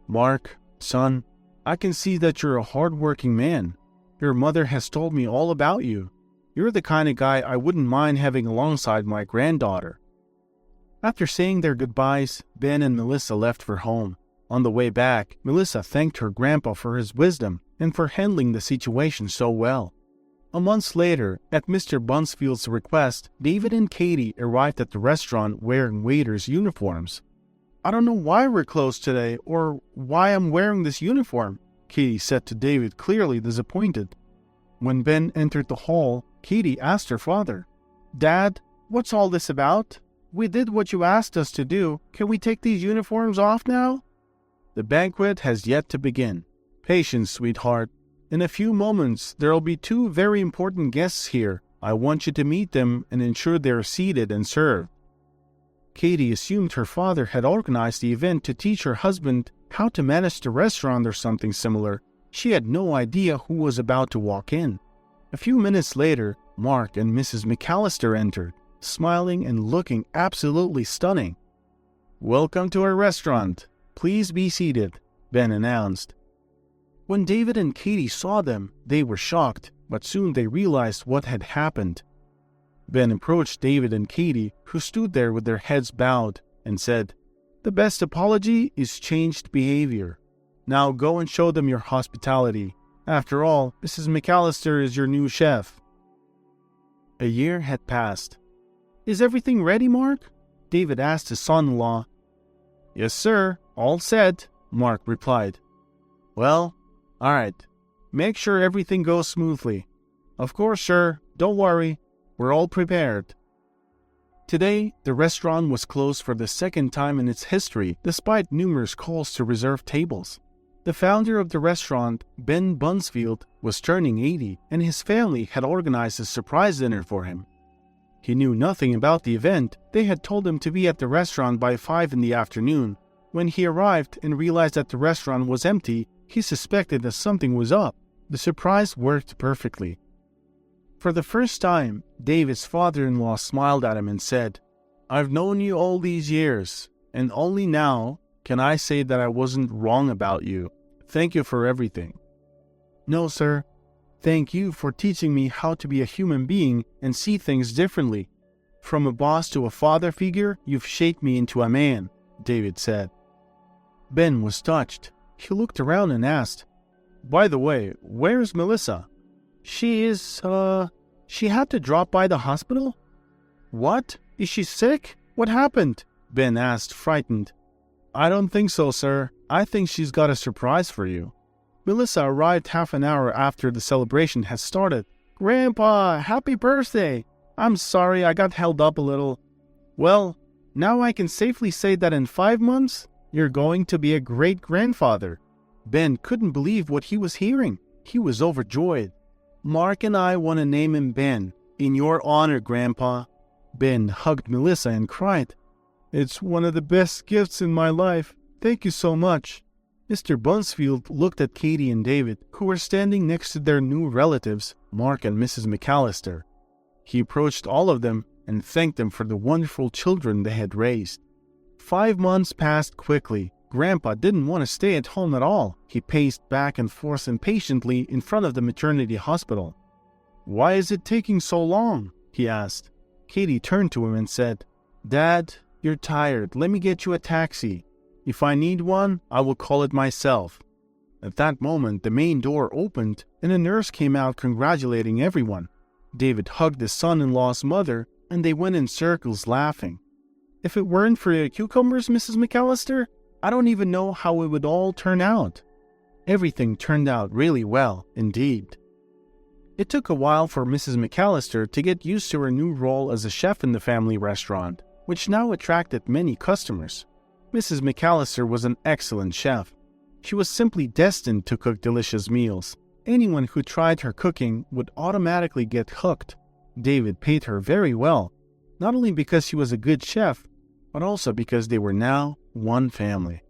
"Mark, son, I can see that you're a hard-working man. Your mother has told me all about you. You're the kind of guy I wouldn't mind having alongside my granddaughter." After saying their goodbyes, Ben and Melissa left for home. On the way back, Melissa thanked her grandpa for his wisdom and for handling the situation so well. A month later, at Mr. Bunsfield's request, David and Katie arrived at the restaurant wearing waiters' uniforms. "I don't know why we're closed today or why I'm wearing this uniform," Katie said to David, clearly disappointed. When Ben entered the hall, Katie asked her father, "Dad, what's all this about? We did what you asked us to do. Can we take these uniforms off now?" "The banquet has yet to begin. Patience, sweetheart. In a few moments, there'll be 2 very important guests here. I want you to meet them and ensure they're seated and served." Katie assumed her father had organized the event to teach her husband how to manage the restaurant or something similar. She had no idea who was about to walk in. A few minutes later, Mark and Mrs. McAllister entered, smiling and looking absolutely stunning. "Welcome to our restaurant. Please be seated," Ben announced. When David and Katie saw them, they were shocked, but soon they realized what had happened. Ben approached David and Katie, who stood there with their heads bowed, and said, "The best apology is changed behavior. Now go and show them your hospitality. After all, Mrs. McAllister is your new chef." A year had passed. "Is everything ready, Mark?" David asked his son-in-law. "Yes, sir. All set," Mark replied. "Well, all right. Make sure everything goes smoothly." "Of course, sir. Don't worry. We're all prepared." Today, the restaurant was closed for the second time in its history, despite numerous calls to reserve tables. The founder of the restaurant, Ben Bunsfield, was turning 80, and his family had organized a surprise dinner for him. He knew nothing about the event. They had told him to be at the restaurant by 5 in the afternoon. When he arrived and realized that the restaurant was empty, he suspected that something was up. The surprise worked perfectly. For the first time, David's father-in-law smiled at him and said, "I've known you all these years, and only now can I say that I wasn't wrong about you. Thank you for everything." "No, sir. Thank you for teaching me how to be a human being and see things differently. From a boss to a father figure, you've shaped me into a man," David said. Ben was touched. He looked around and asked, "By the way, where's Melissa?" She had to drop by the hospital." "What? Is she sick? What happened?" Ben asked, frightened. "I don't think so, sir. I think she's got a surprise for you. Melissa arrived half an hour after the celebration had started." "Grandpa, happy birthday! I'm sorry I got held up a little." "Well, now I can safely say that in 5 months, you're going to be a great-grandfather." Ben couldn't believe what he was hearing. He was overjoyed. "Mark and I want to name him Ben, in your honor, Grandpa." Ben hugged Melissa and cried, "It's one of the best gifts in my life. Thank you so much." Mr. Bunsfield looked at Katie and David, who were standing next to their new relatives, Mark and Mrs. McAllister. He approached all of them and thanked them for the wonderful children they had raised. 5 months passed quickly. Grandpa didn't want to stay at home at all. He paced back and forth impatiently in front of the maternity hospital. "Why is it taking so long?" he asked. Katie turned to him and said, "Dad, you're tired. Let me get you a taxi. If I need one, I will call it myself." At that moment, the main door opened and a nurse came out congratulating everyone. David hugged his son-in-law's mother and they went in circles laughing. "If it weren't for your cucumbers, Mrs. McAllister, I don't even know how it would all turn out." Everything turned out really well, indeed. It took a while for Mrs. McAllister to get used to her new role as a chef in the family restaurant, which now attracted many customers. Mrs. McAllister was an excellent chef. She was simply destined to cook delicious meals. Anyone who tried her cooking would automatically get hooked. David paid her very well, not only because she was a good chef, but also because they were now one family.